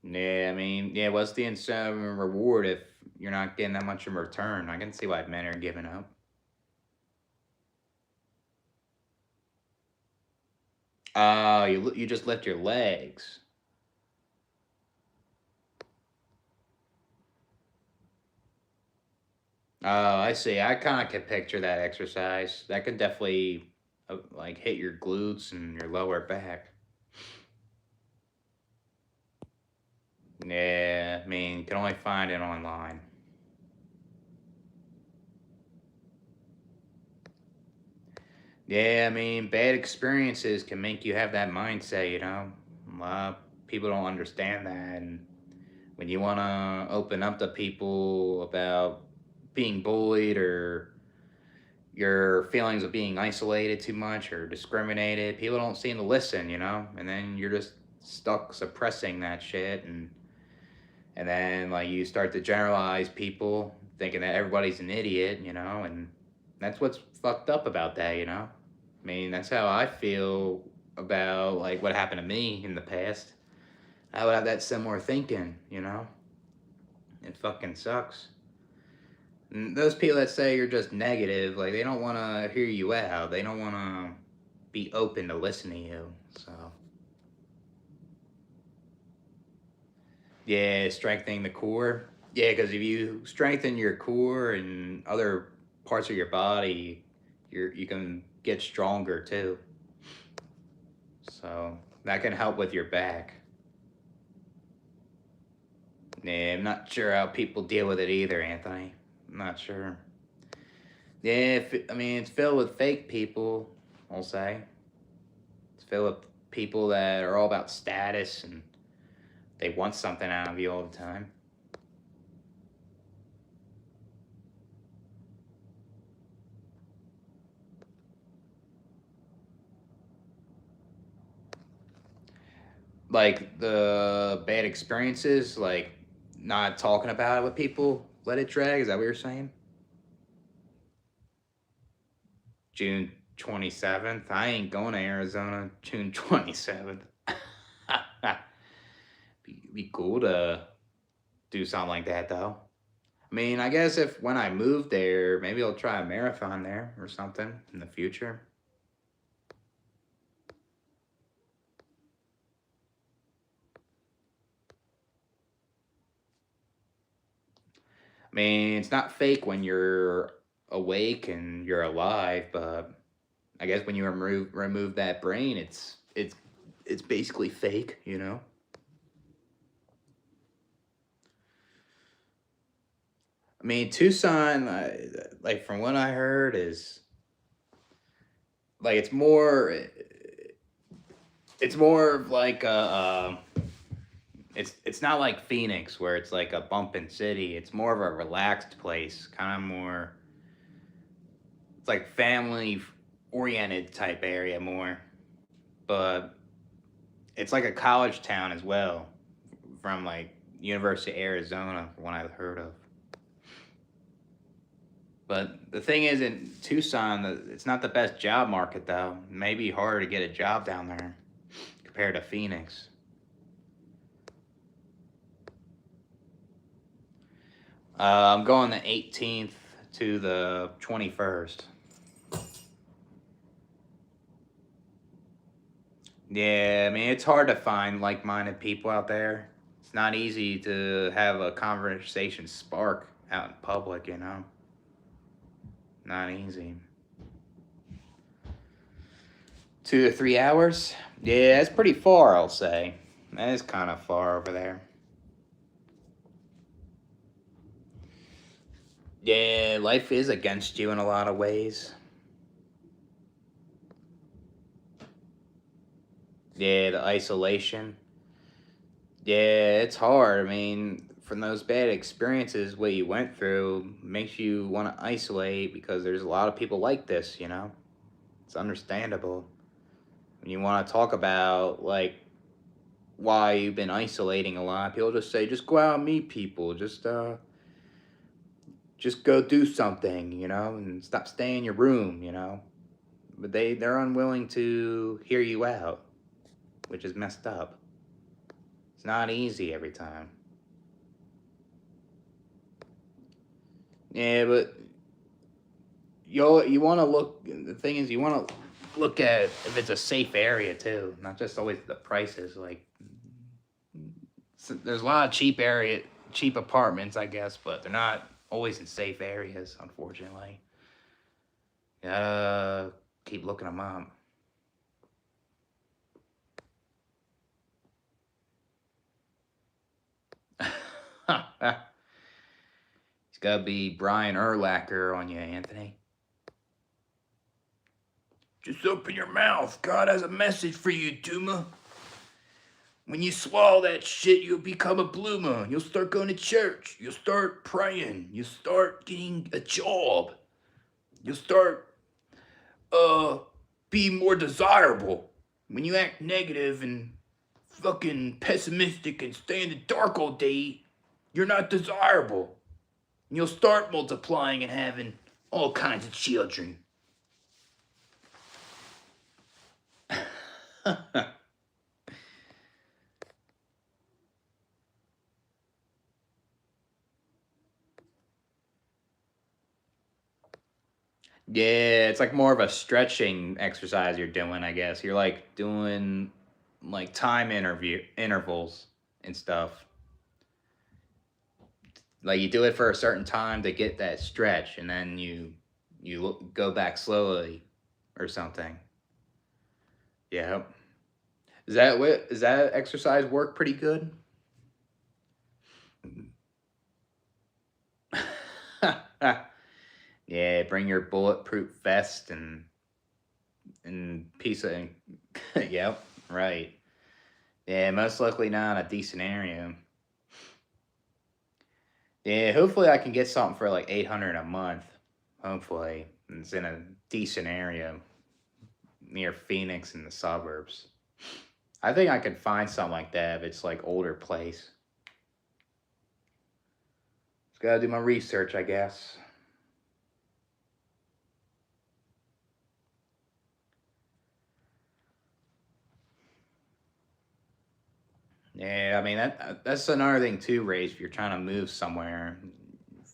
Yeah, I mean, yeah, what's the incentive and reward if you're not getting that much in return? I can see why men are giving up. Oh, you just lift your legs. Oh, I see. I kind of can picture that exercise. That could definitely like hit your glutes and your lower back. Yeah, I mean, you can only find it online. Yeah, I mean, bad experiences can make you have that mindset. A lot of people don't understand that. And when you want to open up to people about being bullied or your feelings of being isolated too much or discriminated, people don't seem to listen. And then you're just stuck suppressing that shit. And then, like, you start to generalize people thinking that everybody's an idiot. And that's what's fucked up about that. I mean, that's how I feel about like what happened to me in the past. I would have that similar thinking. It fucking sucks. And those people that say you're just negative, like they don't want to hear you out. They don't want to be open to listen to you. So yeah, strengthening the core. Yeah, because if you strengthen your core and other parts of your body, you can get stronger too. So that can help with your back. Yeah, I'm not sure how people deal with it either, Anthony. I'm not sure. Yeah, I mean, it's filled with fake people, I'll say. It's filled with people that are all about status and they want something out of you all the time. Like the bad experiences, like not talking about it with people, let it drag. Is that what you're saying? June 27th. I ain't going to Arizona June 27th. Be cool to do something like that though. I mean, I guess if when I move there, maybe I'll try a marathon there or something in the future. I mean, it's not fake when you're awake and you're alive, but I guess when you remove that brain, it's basically fake. I mean, Tucson, like from what I heard, is like it's more of like a It's not like Phoenix where it's like a bumping city. It's more of a relaxed place, kind of more. It's like family oriented type area more, but it's like a college town as well, from like University of Arizona, from what I've heard of. But the thing is, in Tucson, it's not the best job market though. It may be harder to get a job down there compared to Phoenix. I'm going the 18th to the 21st. Yeah, I mean, it's hard to find like minded people out there. It's not easy to have a conversation spark out in public, you know? Not easy. 2 to 3 hours? Yeah, it's pretty far, I'll say. That is kind of far over there. Yeah, life is against you in a lot of ways. Yeah, the isolation. Yeah, it's hard. I mean, from those bad experiences, what you went through makes you want to isolate because there's a lot of people like this, you know? It's understandable. When you want to talk about, like, why you've been isolating a lot, people just say, just go out and meet people. Just go do something, you know, and stop staying in your room, you know? But they're unwilling to hear you out, which is messed up. It's not easy every time. Yeah, but you want to look. The thing is, you want to look at if it's a safe area too, not just always the prices. Like, there's a lot of cheap apartments, I guess, but they're not always in safe areas, unfortunately. You gotta keep looking them up. It's gotta be Brian Urlacher on you, Anthony. Just open your mouth. God has a message for you, Duma. When you swallow that shit, you'll become a bloomer. You'll start going to church. You'll start praying. You'll start getting a job. You'll start being more desirable. When you act negative and fucking pessimistic and stay in the dark all day, you're not desirable. And you'll start multiplying and having all kinds of children. Yeah, it's like more of a stretching exercise you're doing, I guess. You're like doing like time intervals and stuff. Like you do it for a certain time to get that stretch, and then you go back slowly or something. Yeah. Is that exercise work pretty good? Yeah, bring your bulletproof vest and piece of yep, right. Yeah, most likely not a decent area. Yeah, hopefully I can get something for like 800 a month. Hopefully, it's in a decent area near Phoenix in the suburbs. I think I could find something like that if it's like older place. Just gotta do my research, I guess. Yeah, I mean that's another thing too, Ray. If you're trying to move somewhere,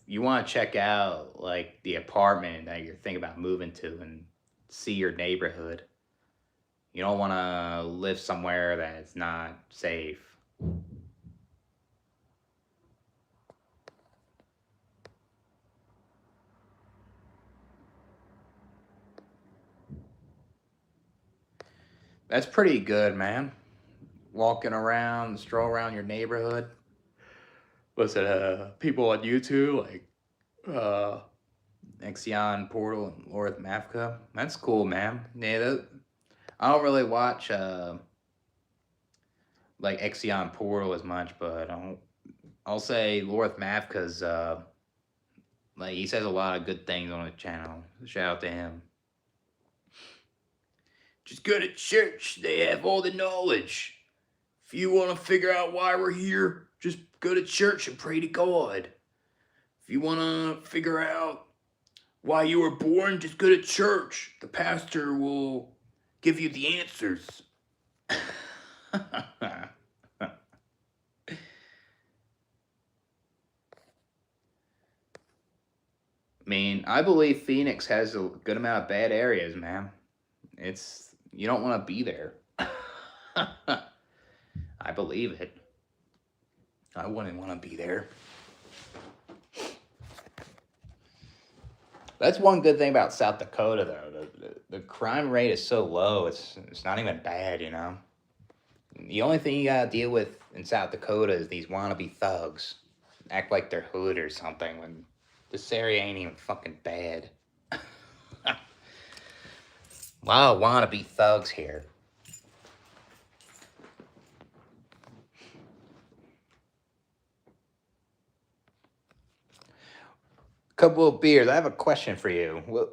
you want to check out like the apartment that you're thinking about moving to and see your neighborhood. You don't want to live somewhere that's not safe. That's pretty good, man. Walking around, stroll around your neighborhood. Was it people on YouTube like uh Nexion Portal and Lord Mafka? That's cool, man. Yeah, I don't really watch like Exion Portal as much, but I'll say Lorth Math because like he says a lot of good things on the channel. Shout out to him. Just go to church. They have all the knowledge. If you want to figure out why we're here, just go to church and pray to God. If you want to figure out why you were born, just go to church. The pastor will give you the answers. I mean, I believe Phoenix has a good amount of bad areas, man. You don't want to be there. I believe it. I wouldn't want to be there. That's one good thing about South Dakota, though. The crime rate is so low, it's not even bad, you know? The only thing you gotta deal with in South Dakota is these wannabe thugs. Act like they're hood or something when this area ain't even fucking bad. Wow, wannabe thugs here. Couple of beers. I have a question for you.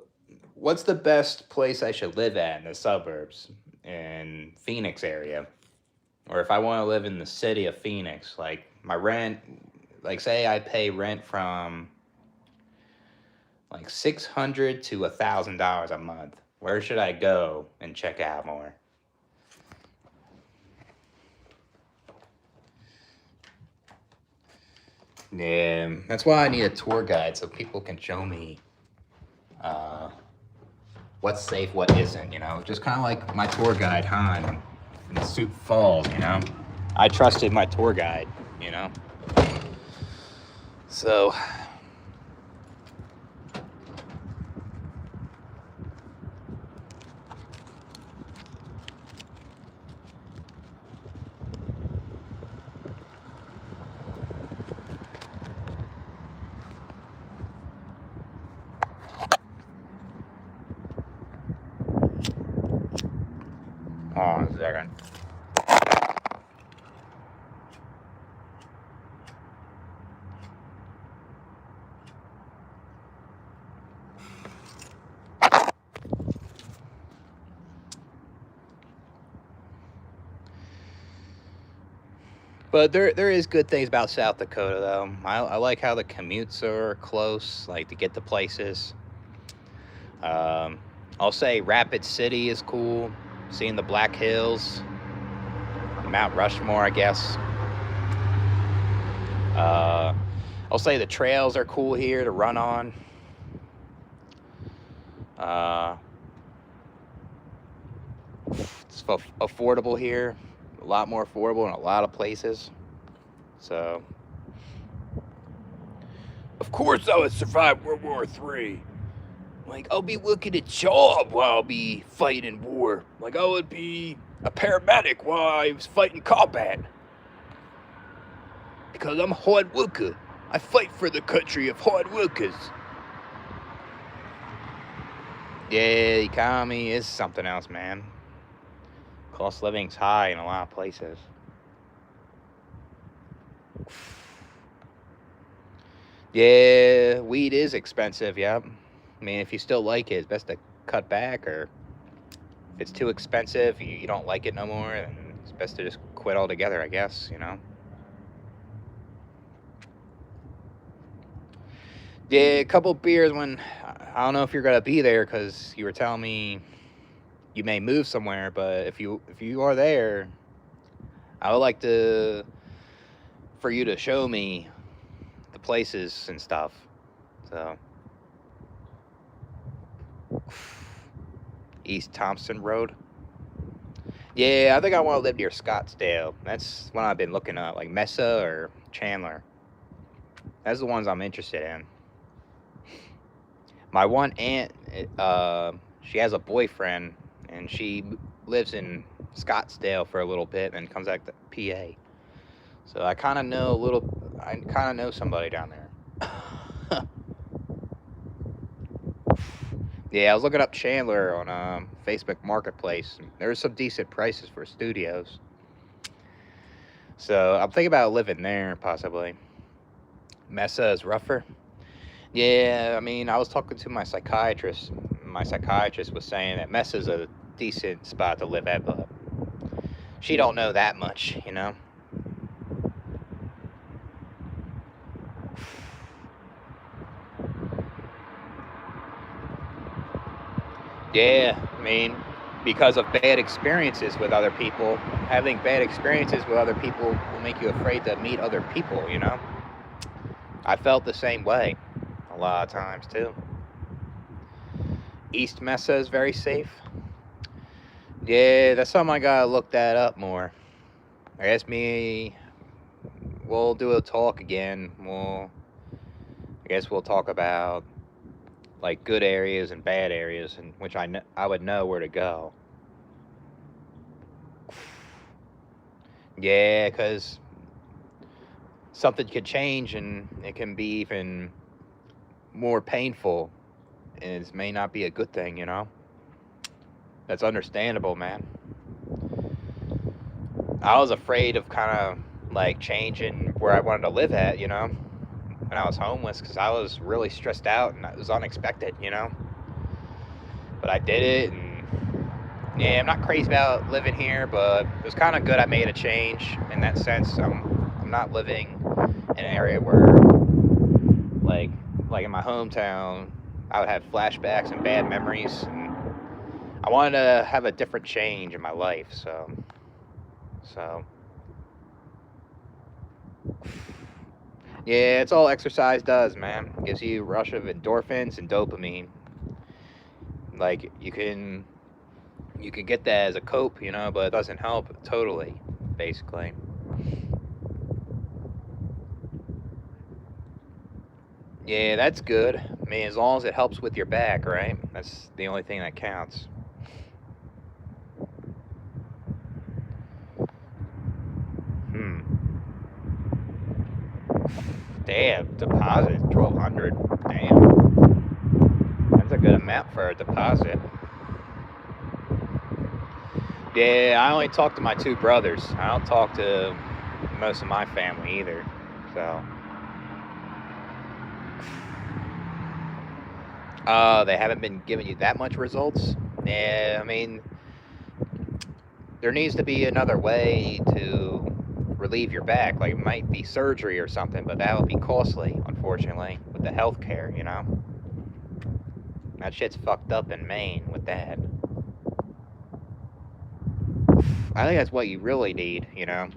What's the best place I should live at in the suburbs in Phoenix area? Or if I want to live in the city of Phoenix, like my rent, like say I pay rent from like $600 to $1,000 a month. Where should I go and check out more? Yeah, that's why I need a tour guide so people can show me what's safe, what isn't, you know? Just kind of like my tour guide, Han, in Sioux Falls, you know? I trusted my tour guide, you know? So... hold on a second. But there is good things about South Dakota, though. I like how the commutes are close, like to get to places. I'll say Rapid City is cool. Seeing the Black Hills, Mount Rushmore, I guess. I'll say the trails are cool here to run on. It's affordable here. A lot more affordable in a lot of places. So, of course I would survive World War III. Like, I'll be working a job while I'll be fighting war. Like, I would be a paramedic while I was fighting combat. Because I'm a hard worker. I fight for the country of hard workers. Yeah, the economy is something else, man. Cost of living's high in a lot of places. Yeah, weed is expensive, yep. I mean, if you still like it, it's best to cut back, or if it's too expensive, you don't like it no more, then it's best to just quit altogether, I guess, you know? Yeah, a couple beers when, I don't know if you're gonna be there, because you were telling me you may move somewhere, but if you are there, I would like for you to show me the places and stuff, so. East Thompson Road. Yeah, I think I want to live near Scottsdale. That's what I've been looking at, like Mesa or Chandler. That's the ones I'm interested in. My one aunt, she has a boyfriend, and she lives in Scottsdale for a little bit, and comes back to PA. So I kind of know somebody down there. Yeah, I was looking up Chandler on Facebook Marketplace. There's some decent prices for studios. So I'm thinking about living there, possibly. Mesa is rougher. Yeah, I mean, I was talking to my psychiatrist. My psychiatrist was saying that Messa's a decent spot to live at, but she don't know that much, you know? Yeah, I mean, because of bad experiences with other people, having bad experiences with other people will make you afraid to meet other people, you know? I felt the same way a lot of times, too. East Mesa is very safe. Yeah, that's something I gotta look that up more. I guess we'll do a talk again. I guess we'll talk about like good areas and bad areas, in which I would know where to go. Yeah, because something could change and it can be even more painful, and it may not be a good thing, you know? That's understandable, man. I was afraid of kind of like changing where I wanted to live at, you know, when I was homeless, because I was really stressed out and it was unexpected, you know? But I did it, and yeah, I'm not crazy about living here, but it was kind of good I made a change in that sense. I'm not living in an area where like like in my hometown I would have flashbacks and bad memories, and I wanted to have a different change in my life, so yeah, it's all exercise does, man. It gives you a rush of endorphins and dopamine. Like you can get that as a cope, you know, but it doesn't help totally, basically. Yeah, that's good. I mean, as long as it helps with your back, right? That's the only thing that counts. Hmm. Damn, deposit 1,200. Damn, that's a good amount for a deposit. Yeah, I only talk to my two brothers. I don't talk to most of my family either. So, they haven't been giving you that much results. Yeah, I mean, there needs to be another way to relieve your back. Like it might be surgery or something, but that would be costly, unfortunately, with the healthcare. You know, that shit's fucked up in Maine with that. I think that's what you really need. You know.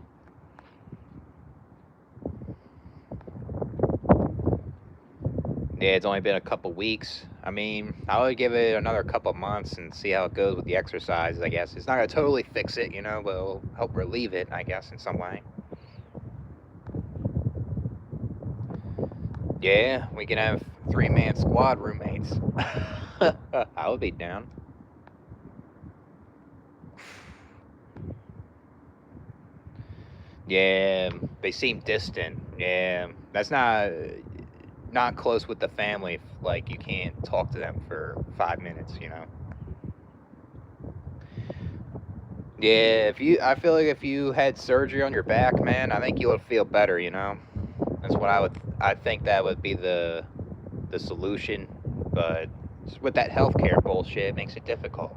Yeah, it's only been a couple weeks. I mean, I would give it another couple months and see how it goes with the exercise. I guess it's not gonna totally fix it, you know, but it'll help relieve it. I guess in some way. Yeah, we can have 3-man squad roommates. I would be down. Yeah, they seem distant. Yeah, that's not close with the family. Like you can't talk to them for 5 minutes, you know. Yeah, I feel like if you had surgery on your back, man, I think you would feel better, you know. That's what I think that would be the solution, but with that healthcare bullshit, it makes it difficult.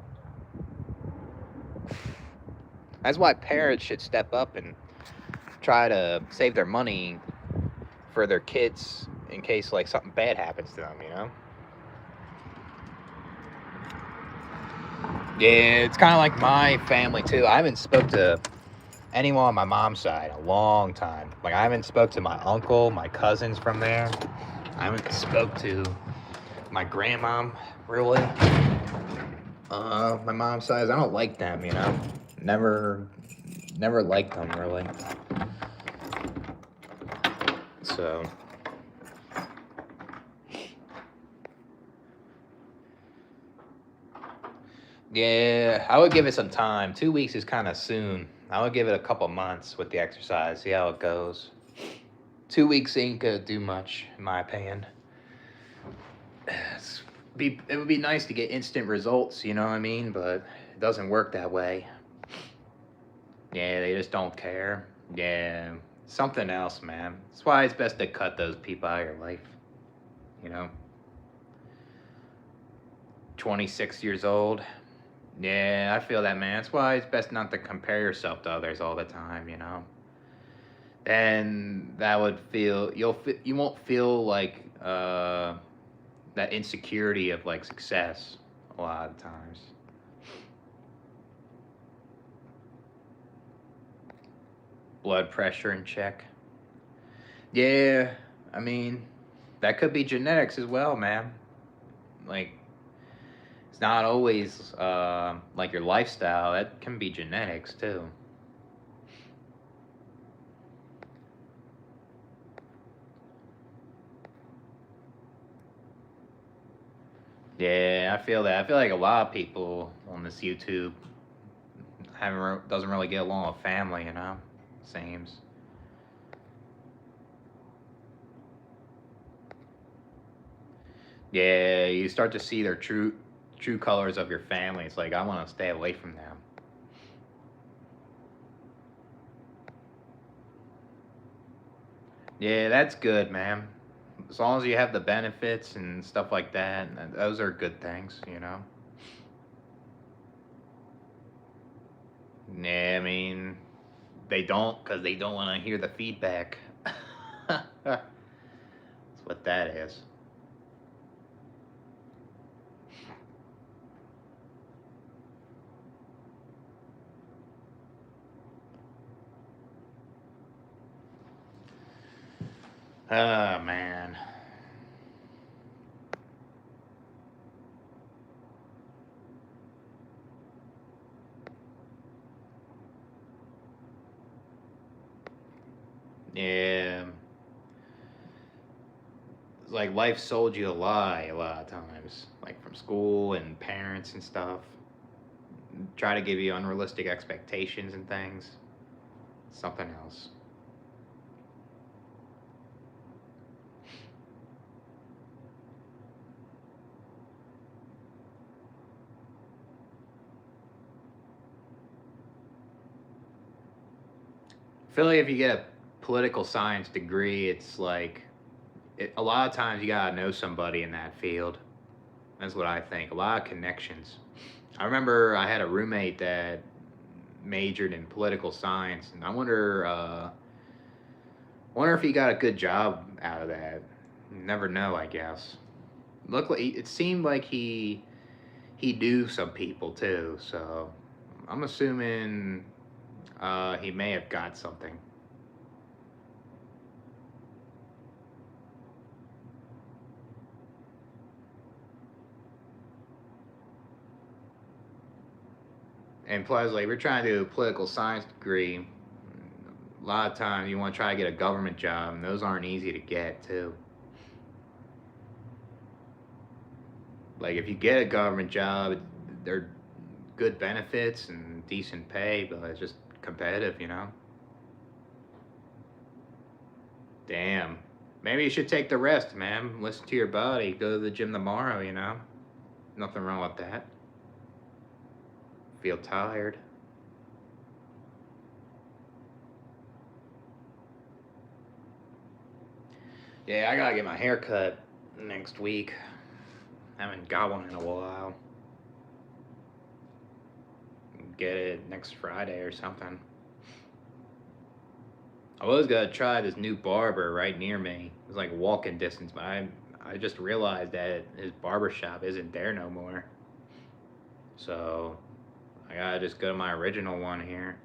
That's why parents should step up and try to save their money for their kids in case like something bad happens to them, you know? Yeah, it's kind of like my family too. I haven't spoke to anyone on my mom's side in a long time. Like I haven't spoke to my uncle, my cousins from there. I haven't spoke to my grandmom really. My mom's side, I don't like them, you know. Never liked them really. So yeah, I would give it some time. 2 weeks is kind of soon. I would give it a couple months with the exercise, see how it goes. 2 weeks ain't gonna do much, in my opinion. It would be nice to get instant results, you know what I mean? But it doesn't work that way. Yeah, they just don't care. Yeah, something else, man. That's why it's best to cut those people out of your life. You know, 26 years old. Yeah, I feel that, man. That's why it's best not to compare yourself to others all the time. And that would feel you won't feel like that insecurity of like success a lot of times. Blood pressure in check. Yeah, I mean that could be genetics as well, man. Like it's not always like your lifestyle. That can be genetics too. Yeah, I feel that. I feel like a lot of people on this YouTube doesn't really get along with family. Seems. Yeah, you start to see their true colors of your family. It's like I want to stay away from them. Yeah, that's good, man. As long as you have the benefits and stuff like that, and those are good things. Yeah, I mean, they don't because they don't want to hear the feedback. That's what that is. Oh, man. Yeah. It's like life sold you a lie a lot of times, like from school and parents and stuff. Try to give you unrealistic expectations and things. Something else. I feel like if you get a political science degree, it's like a lot of times you gotta know somebody in that field. That's what I think. A lot of connections. I remember I had a roommate that majored in political science, and I wonder if he got a good job out of that. You never know, I guess. Look, like it seemed like he knew some people too, so I'm assuming he may have got something. And plus, like, we're trying to do a political science degree. A lot of times you want to try to get a government job, and those aren't easy to get too. Like if you get a government job, they're good benefits and decent pay, but it's just competitive. Damn. Maybe you should take the rest, man. Listen to your body. Go to the gym tomorrow. Nothing wrong with that. Feel tired. Yeah, I gotta get my hair cut next week. I haven't got one in a while. Get it next Friday or something. I was gonna try this new barber right near me. It was like walking distance, but I just realized that his barber shop isn't there no more. So I gotta just go to my original one here.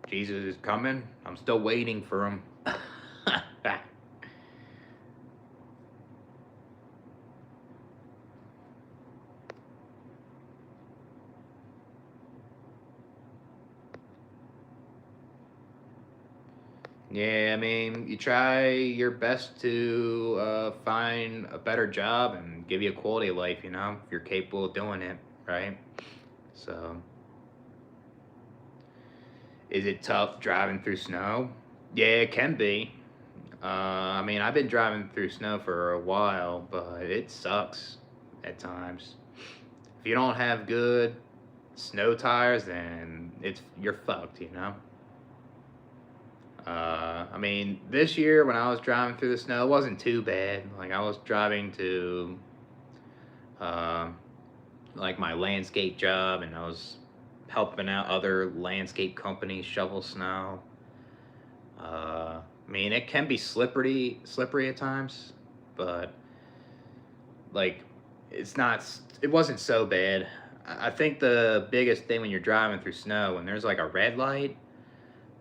Jesus is coming. I'm still waiting for him. Yeah, I mean, you try your best to find a better job and give you a quality of life, if you're capable of doing it, right? So, is it tough driving through snow? Yeah, it can be. I mean, I've been driving through snow for a while, but it sucks at times. If you don't have good snow tires, then you're fucked. I mean, this year when I was driving through the snow, it wasn't too bad. Like I was driving to uh, like my landscape job, and I was helping out other landscape companies shovel snow. I mean, it can be slippery at times, but like it's not. It wasn't so bad. I think the biggest thing when you're driving through snow, when there's like a red light,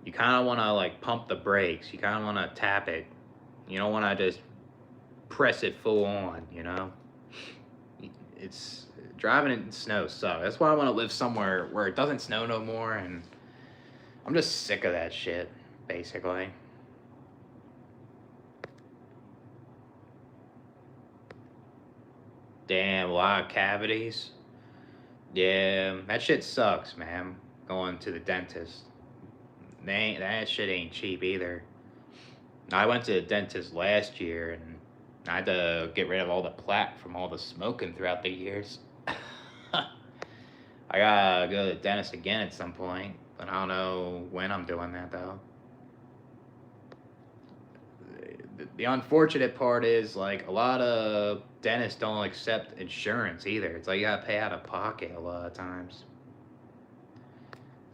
you kind of want to like pump the brakes. You kind of want to tap it. You don't want to just press it full on. You know, it's driving in snow sucks. That's why I want to live somewhere where it doesn't snow no more, and I'm just sick of that shit, basically. Damn, a lot of cavities. Yeah, that shit sucks, man. Going to the dentist. That shit ain't cheap either. I went to the dentist last year and I had to get rid of all the plaque from all the smoking throughout the years. I gotta go to the dentist again at some point, but I don't know when I'm doing that though. The unfortunate part is like a lot of dentists don't accept insurance either. It's like you gotta pay out of pocket a lot of times.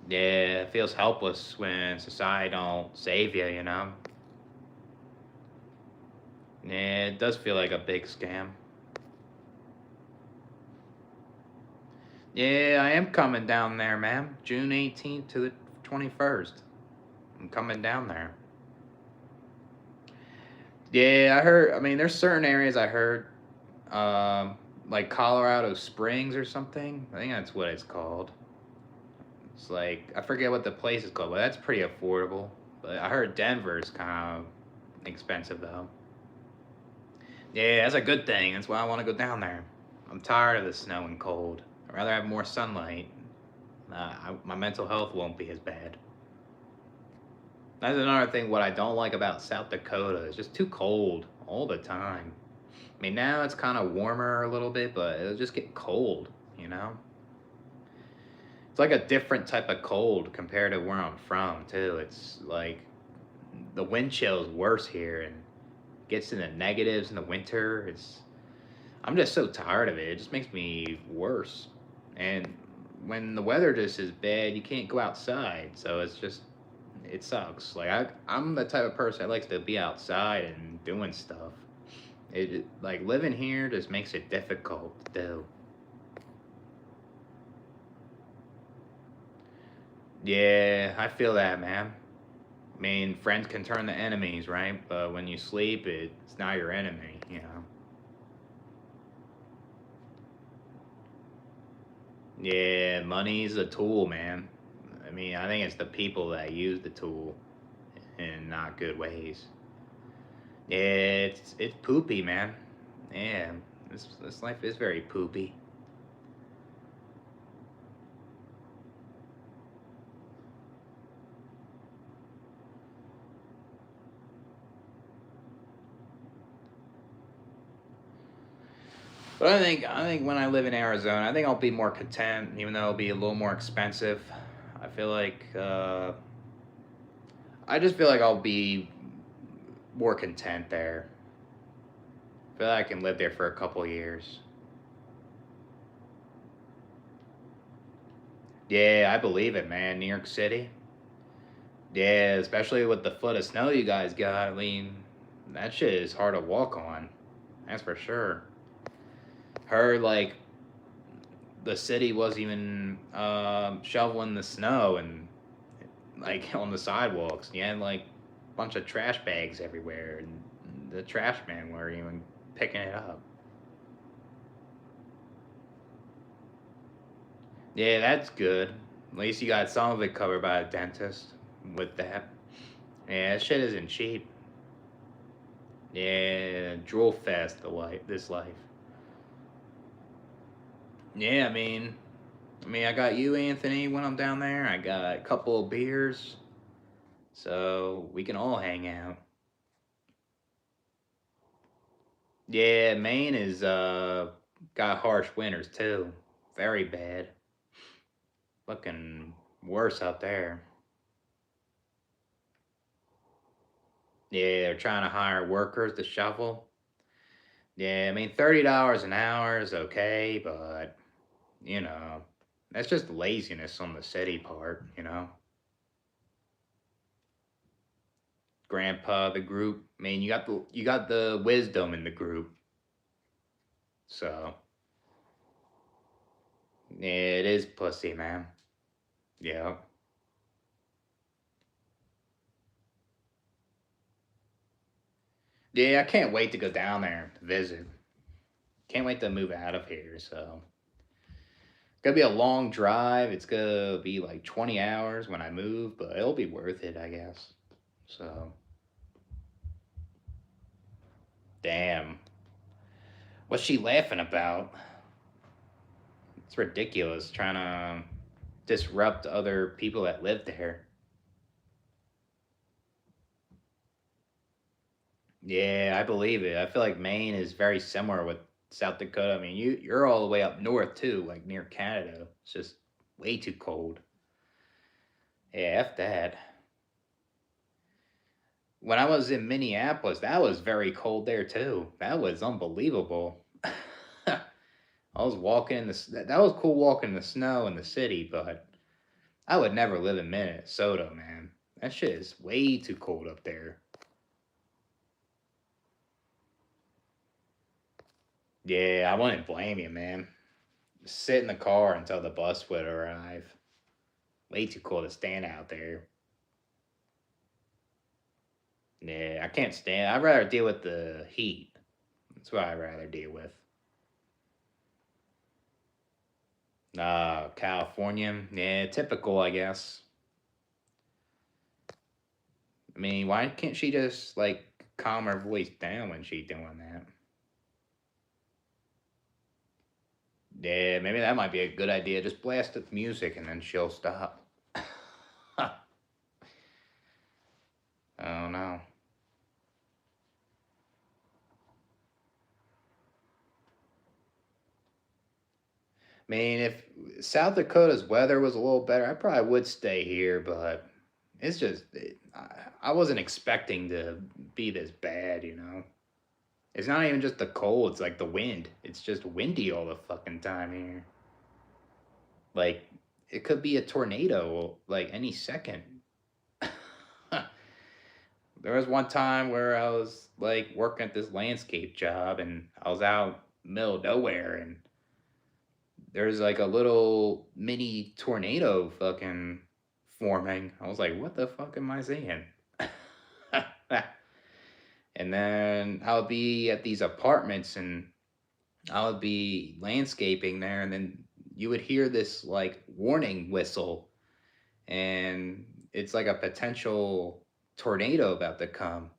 Yeah, it feels helpless when society don't save you, you know? Yeah, it does feel like a big scam. Yeah, I am coming down there, ma'am. June 18th to the 21st. I'm coming down there. Yeah, I heard. I mean, there's certain areas I heard, um, like Colorado Springs or something. I think that's what it's called. It's like I forget what the place is called, but that's pretty affordable. But I heard Denver's kind of expensive though. Yeah, that's a good thing. That's why I want to go down there. I'm tired of the snow and cold. I'd rather have more sunlight. My mental health won't be as bad. That's another thing. What I don't like about South Dakota is just too cold all the time. I mean, now it's kind of warmer a little bit, but it'll just get cold. You know, it's like a different type of cold compared to where I'm from too. It's like the wind chill is worse here and gets in the negatives in the winter. I'm just so tired of it. It just makes me worse. And when the weather just is bad, you can't go outside. So it sucks. Like I'm the type of person that likes to be outside and doing stuff. Like living here just makes it difficult to do. Yeah, I feel that, man. I mean, friends can turn to enemies, right? But when you sleep, it's not your enemy, you know. Yeah, money's a tool, man. I mean, I think it's the people that use the tool in not good ways. Yeah, it's poopy, man. Yeah, this life is very poopy. But I think when I live in Arizona, I think I'll be more content, even though it'll be a little more expensive. I feel like I just feel like I'll be more content there. I feel like I can live there for a couple years. Yeah, I believe it, man. New York City. Yeah, especially with the foot of snow you guys got. I mean, that shit is hard to walk on. That's for sure. Heard like the city wasn't even shoveling the snow and like on the sidewalks. You had like a bunch of trash bags everywhere, and the trash man weren't even picking it up. Yeah, that's good. At least you got some of it covered by a dentist with that. Yeah, that shit isn't cheap. Yeah, drool fast this life. Yeah, I mean, I got you, Anthony, when I'm down there. I got a couple of beers, so we can all hang out. Yeah, Maine is got harsh winters too. Very bad. Fucking worse out there. Yeah, they're trying to hire workers to shovel. Yeah, I mean, $30 an hour is okay, but, you know, that's just laziness on the city part, you know? Grandpa, the group. I mean, you got the wisdom in the group. So, yeah, it is pussy, man. Yeah. Yeah, I can't wait to go down there to visit. Can't wait to move out of here, so. It's gonna be a long drive. It's gonna be like 20 hours when I move, but it'll be worth it, I guess. So, damn. What's she laughing about? It's ridiculous trying to disrupt other people that live there. Yeah, I believe it. I feel like Maine is very similar with South Dakota. I mean, you're all the way up north too, like near Canada. It's just way too cold. Yeah, F that. When I was in Minneapolis, that was very cold there too. That was unbelievable. I was walking in that was cool walking in the snow in the city, but I would never live in Minnesota, man. That shit is way too cold up there. Yeah, I wouldn't blame you, man. Sit in the car until the bus would arrive. Way too cold to stand out there. Yeah, I can't stand. I'd rather deal with the heat. That's what I'd rather deal with. California. Yeah, typical, I guess. I mean, why can't she just like calm her voice down when she's doing that? Yeah, maybe that might be a good idea. Just blast the music and then she'll stop. I don't know. I mean, if South Dakota's weather was a little better, I probably would stay here, but it's just, I wasn't expecting to be this bad, you know? It's not even just the cold, it's like the wind. It's just windy all the fucking time here. Like, it could be a tornado, like, any second. There was one time where I was, like, working at this landscape job, and I was out middle of nowhere, and there's like a little mini tornado fucking forming. I was like, what the fuck am I seeing? And then I would be at these apartments and I would be landscaping there, and then you would hear this like warning whistle, and it's like a potential tornado about to come.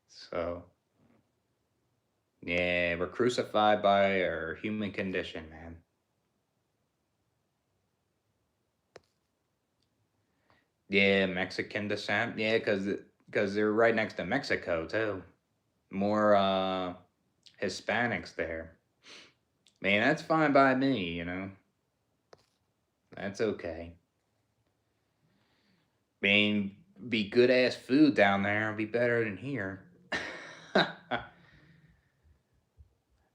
So, yeah, we're crucified by our human condition, man. Yeah, Mexican descent. Yeah, because they're right next to Mexico too. More Hispanics there. Man, that's fine by me. You know, that's okay. I mean, be good ass food down there. Be better than here.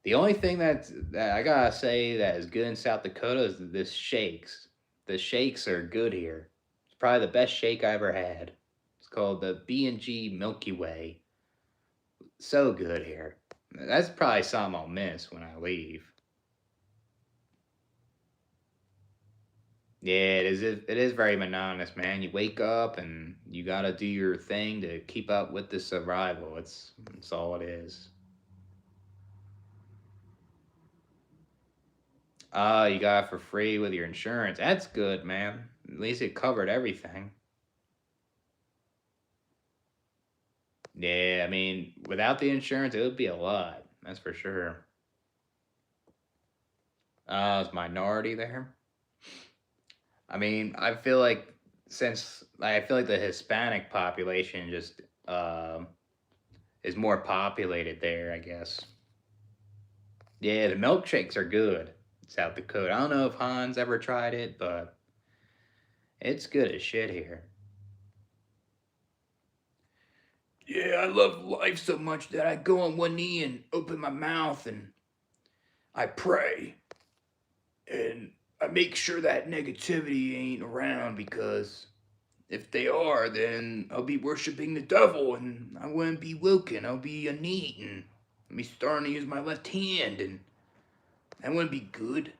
The only thing that I gotta say that is good in South Dakota is this shakes. The shakes are good here. It's probably the best shake I ever had. It's called the B&G Milky Way. So good here. That's probably something I'll miss when I leave. Yeah, it is very monotonous, man. You wake up and you gotta do your thing to keep up with the survival. It's all it is. Ah, you got it for free with your insurance. That's good, man. At least it covered everything. Yeah, I mean, without the insurance, it would be a lot. That's for sure. It's minority there. I mean, I feel like the Hispanic population just is more populated there, I guess. Yeah, the milkshakes are good in South Dakota. I don't know if Hans ever tried it, but it's good as shit here. Yeah, I love life so much that I go on one knee and open my mouth and I pray. And I make sure that negativity ain't around because if they are, then I'll be worshiping the devil and I wouldn't be woken. I'll be a neat and I'll be starting to use my left hand and that wouldn't be good.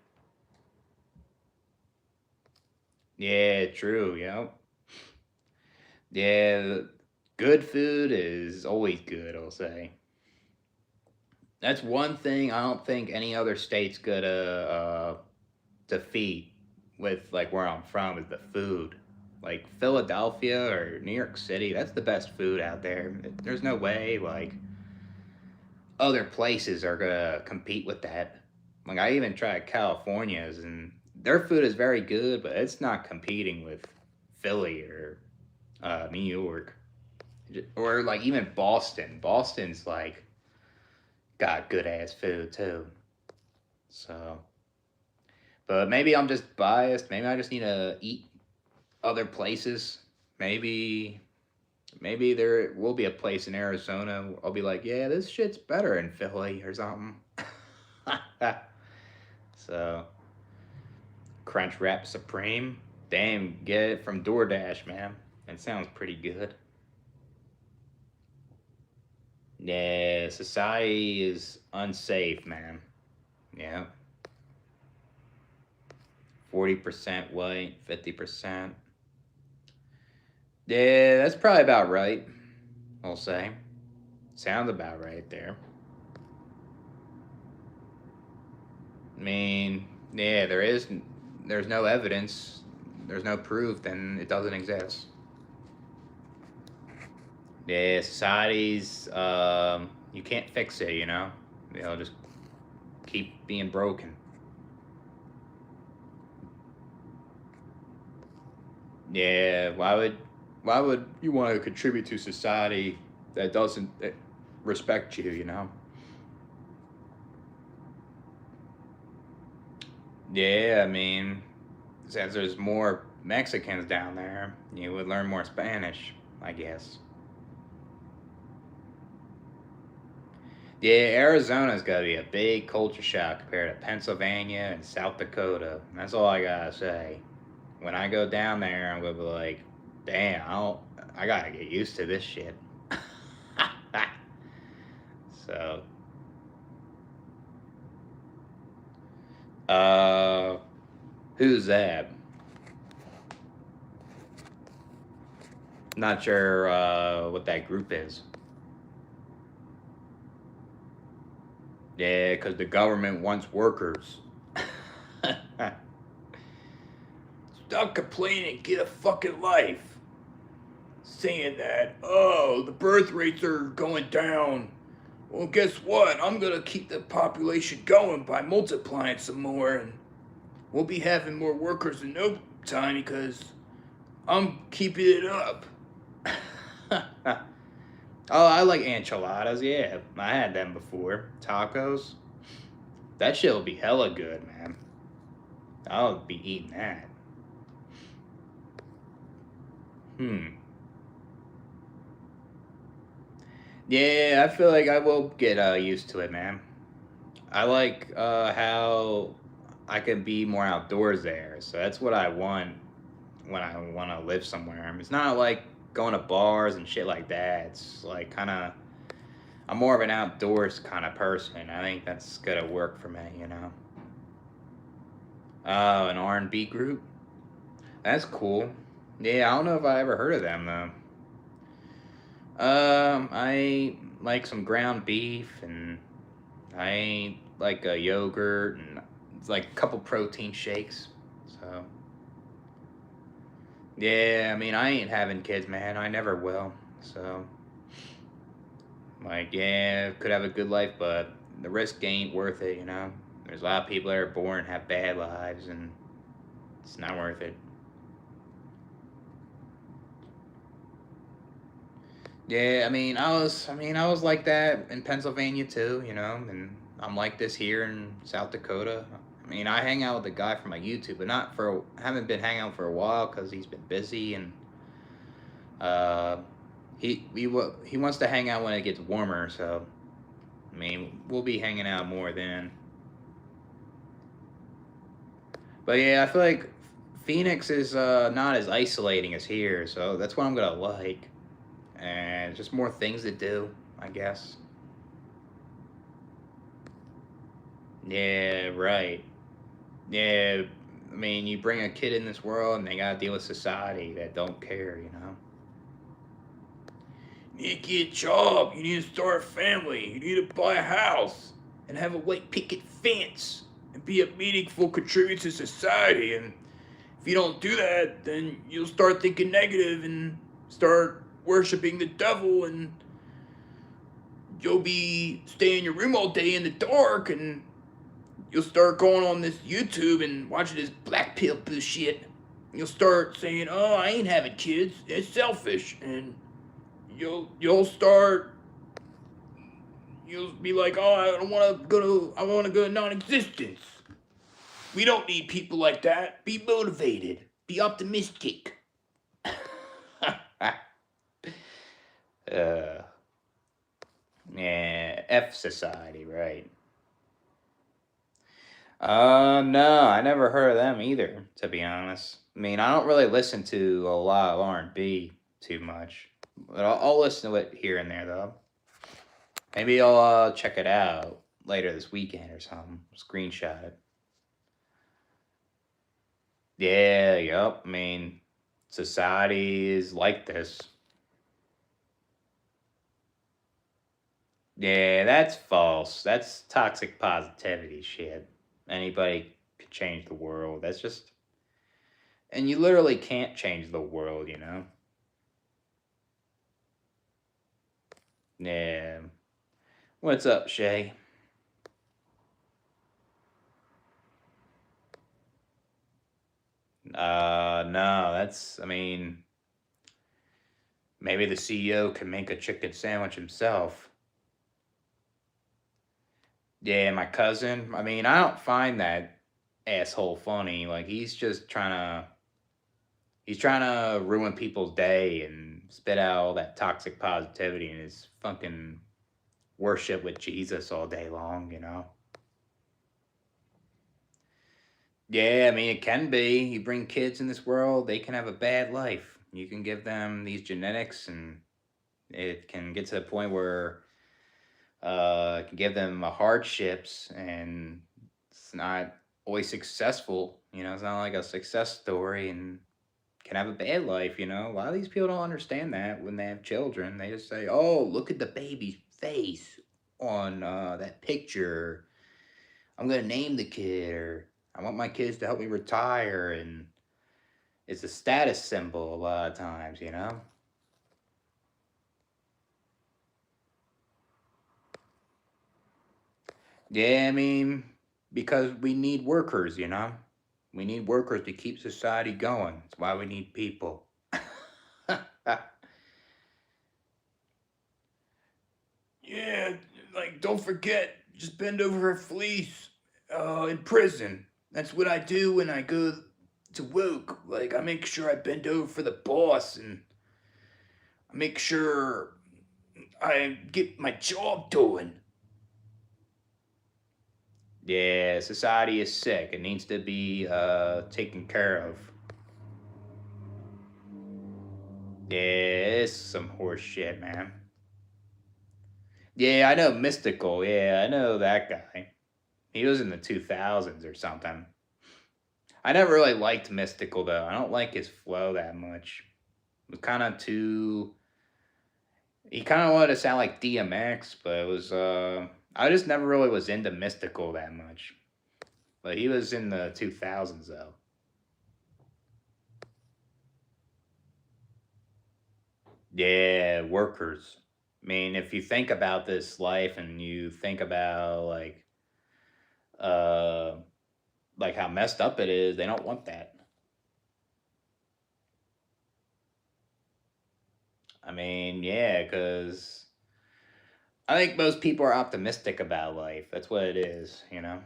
Yeah, true, yep. Yeah, good food is always good, I'll say. That's one thing I don't think any other state's gonna defeat with like where I'm from is the food. Like Philadelphia or New York City, that's the best food out there. There's no way like other places are gonna compete with that. Like I even tried California's and their food is very good, but it's not competing with Philly or New York or like even Boston. Boston's like got good ass food too. So, but maybe I'm just biased. Maybe I just need to eat other places. Maybe maybe there will be a place in Arizona. I'll be like, yeah, this shit's better in Philly or something. So, Crunch Wrap Supreme. Damn, get it from DoorDash, man. It sounds pretty good. Yeah, society is unsafe, man. Yeah. 40% white, 50%. Yeah, that's probably about right, I'll say. Sounds about right there. I mean, yeah, there's no evidence, there's no proof, then it doesn't exist. Yeah, societies, you can't fix it, you know? They'll just keep being broken. Yeah, why would you want to contribute to society that doesn't respect you, you know? Yeah, I mean, since there's more Mexicans down there, you would learn more Spanish, I guess. Yeah, Arizona's got to be a big culture shock compared to Pennsylvania and South Dakota. That's all I gotta say. When I go down there, I'm gonna be like, damn, I gotta get used to this shit. So, uh, who's that? Not sure what that group is. Yeah, because the government wants workers. Stop complaining, get a fucking life. Saying that, oh, the birth rates are going down. Well, guess what? I'm gonna keep the population going by multiplying some more, and we'll be having more workers in no time because I'm keeping it up. Oh, I like enchiladas. Yeah, I had them before. Tacos. That shit'll be hella good, man. I'll be eating that. Hmm. Yeah, I feel like I will get used to it, man. I like how I can be more outdoors there. So that's what I want when I want to live somewhere. It's not like going to bars and shit like that. It's like kind of I'm more of an outdoors kind of person. I think that's gonna work for me, you know. Oh, an R&B group. That's cool. Yeah, I don't know if I ever heard of them though. I like some ground beef and I like a yogurt and it's like a couple protein shakes. So yeah, I mean I ain't having kids, man. I never will. So like yeah, could have a good life, but the risk ain't worth it, you know. There's a lot of people that are born and have bad lives, and it's not worth it. Yeah, I mean, I was like that in Pennsylvania too, you know, and I'm like this here in South Dakota. I mean, I hang out with a guy from my YouTube, but not for, I haven't been hanging out for a while because he's been busy and uh, He wants to hang out when it gets warmer, so I mean we'll be hanging out more then. But yeah, I feel like Phoenix is not as isolating as here, so that's what I'm gonna like. And just more things to do, I guess. Yeah, right. Yeah, I mean, you bring a kid in this world and they gotta deal with society that don't care, you know? You need to get a job. You need to start a family. You need to buy a house and have a white picket fence and be a meaningful contributor to society. And if you don't do that, then you'll start thinking negative and start worshiping the devil, and you'll be staying in your room all day in the dark, and you'll start going on this YouTube and watching this black pill bullshit. You'll start saying, "Oh, I ain't having kids. It's selfish," and you'll start. You'll be like, "Oh, I don't want to go to. I want to go to non-existence." We don't need people like that. Be motivated. Be optimistic. uh, yeah, F society, right? No, I never heard of them either, to be honest. I mean, I don't really listen to a lot of R&B too much, but I'll listen to it here and there though. Maybe I'll check it out later this weekend or something. Screenshot it. Yeah, yep. I mean, society is like this. Yeah, that's false. That's toxic positivity shit. Anybody could change the world. That's just. And you literally can't change the world, you know? Yeah. What's up, Shay? No, that's. I mean, maybe the CEO can make a chicken sandwich himself. Yeah, my cousin. I mean, I don't find that asshole funny. Like he's trying to ruin people's day and spit out all that toxic positivity and his fucking worship with Jesus all day long, you know. Yeah, I mean it can be. You bring kids in this world, they can have a bad life. You can give them these genetics and it can get to the point where it can give them hardships and it's not always successful. You know, it's not like a success story and can have a bad life. You know, a lot of these people don't understand that when they have children. They just say, "Oh, look at the baby's face on that picture. I'm gonna name the kid, or I want my kids to help me retire." And it's a status symbol a lot of times. You know. Yeah, I mean, because we need workers. You know. We need workers to keep society going. That's why we need people. Yeah, like don't forget, just bend over a fleece. In prison, that's what I do when I go to work. Like I make sure I bend over for the boss, and I make sure I get my job done. Yeah, society is sick. It needs to be taken care of. Yeah, it's some horse shit, man. Yeah, I know Mystical. Yeah, I know that guy. He was in the 2000s or something. I never really liked Mystical, though. I don't like his flow that much. It was kind of too. He kind of wanted to sound like DMX, but it was. I just never really was into Mystical that much. But he was in the 2000s, though. Yeah, workers. I mean, if you think about this life and you think about uh like how messed up it is, they don't want that. I mean, yeah, cuz I think most people are optimistic about life. That's what it is, you know.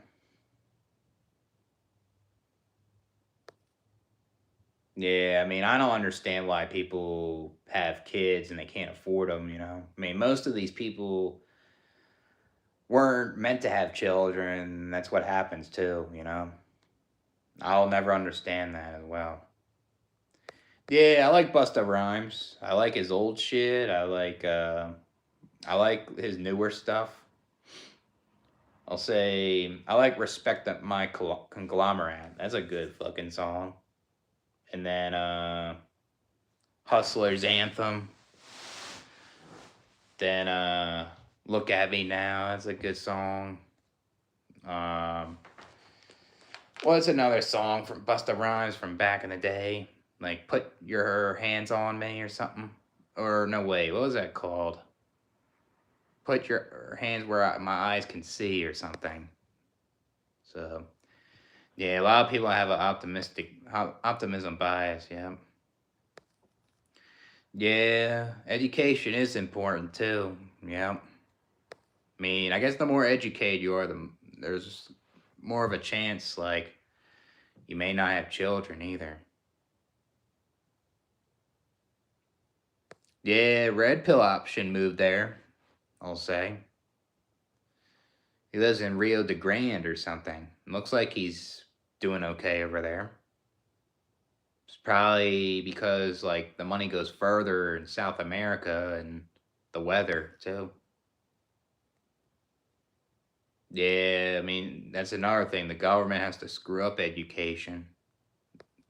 Yeah, I mean, I don't understand why people have kids and they can't afford them, you know? I mean, most of these people weren't meant to have children, and that's what happens too, you know? I'll never understand that as well. Yeah, I like Busta Rhymes. I like his old shit. I like his newer stuff. I'll say I like Respect That My Conglomerate. That's a good fucking song. And then Hustler's Anthem. Then Look at Me Now. That's a good song. Um, what's another song from Busta Rhymes from back in the day? Like Put Your Hands on Me or something. Or no way, what was that called? Put your hands where my eyes can see or something. So yeah, a lot of people have an optimism bias. Yeah, yeah. Education is important too. Yeah. I mean, I guess the more educated you are, there's more of a chance, like, you may not have children either. Yeah, red pill option moved there, I'll say. He lives in Rio de Grande or something. Looks like he's doing okay over there. It's probably because, like, the money goes further in South America and the weather, too. Yeah, I mean, that's another thing. The government has to screw up education,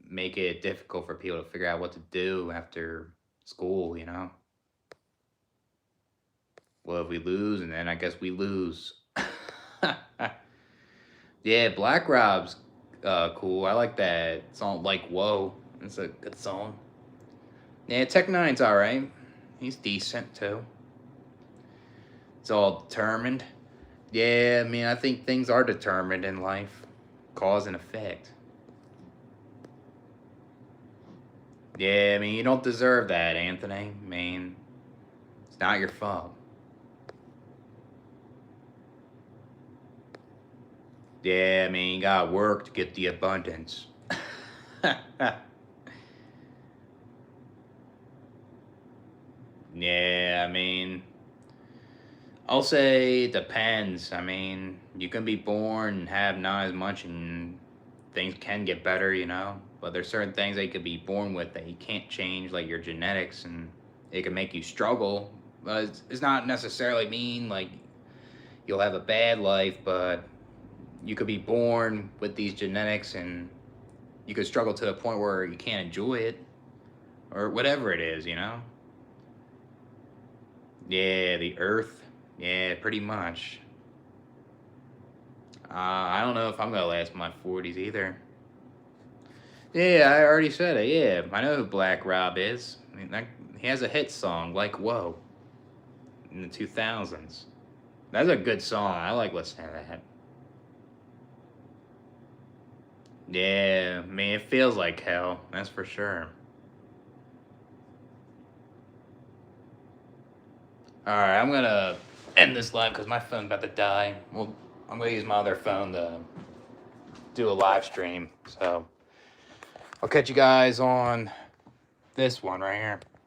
make it difficult for people to figure out what to do after school, you know? Well, if we lose, and then I guess we lose. Yeah, Black Rob's cool. I like that song, like, Whoa. It's a good song. Yeah, Tech Nine's alright. He's decent, too. It's all determined. Yeah, I mean, I think things are determined in life. Cause and effect. Yeah, I mean, you don't deserve that, Anthony. I mean, it's not your fault. Yeah, I mean, you gotta work to get the abundance. Yeah, I mean, I'll say it depends. I mean, you can be born and have not as much, and things can get better, you know? But there's certain things that you could be born with that you can't change, like your genetics, and it can make you struggle. But it's not necessarily mean like you'll have a bad life, but you could be born with these genetics and you could struggle to the point where you can't enjoy it or whatever it is, you know? Yeah, the earth. Yeah, pretty much. I don't know if I'm gonna last my 40s either. Yeah, I already said it. Yeah, I know who Black Rob is. I mean, he has a hit song like "Whoa" in the 2000s. That's a good song. I like listening to that. Yeah, I mean, it feels like hell. That's for sure. All right, I'm gonna end this live because my phone's about to die. Well, I'm gonna use my other phone to do a live stream. So I'll catch you guys on this one right here.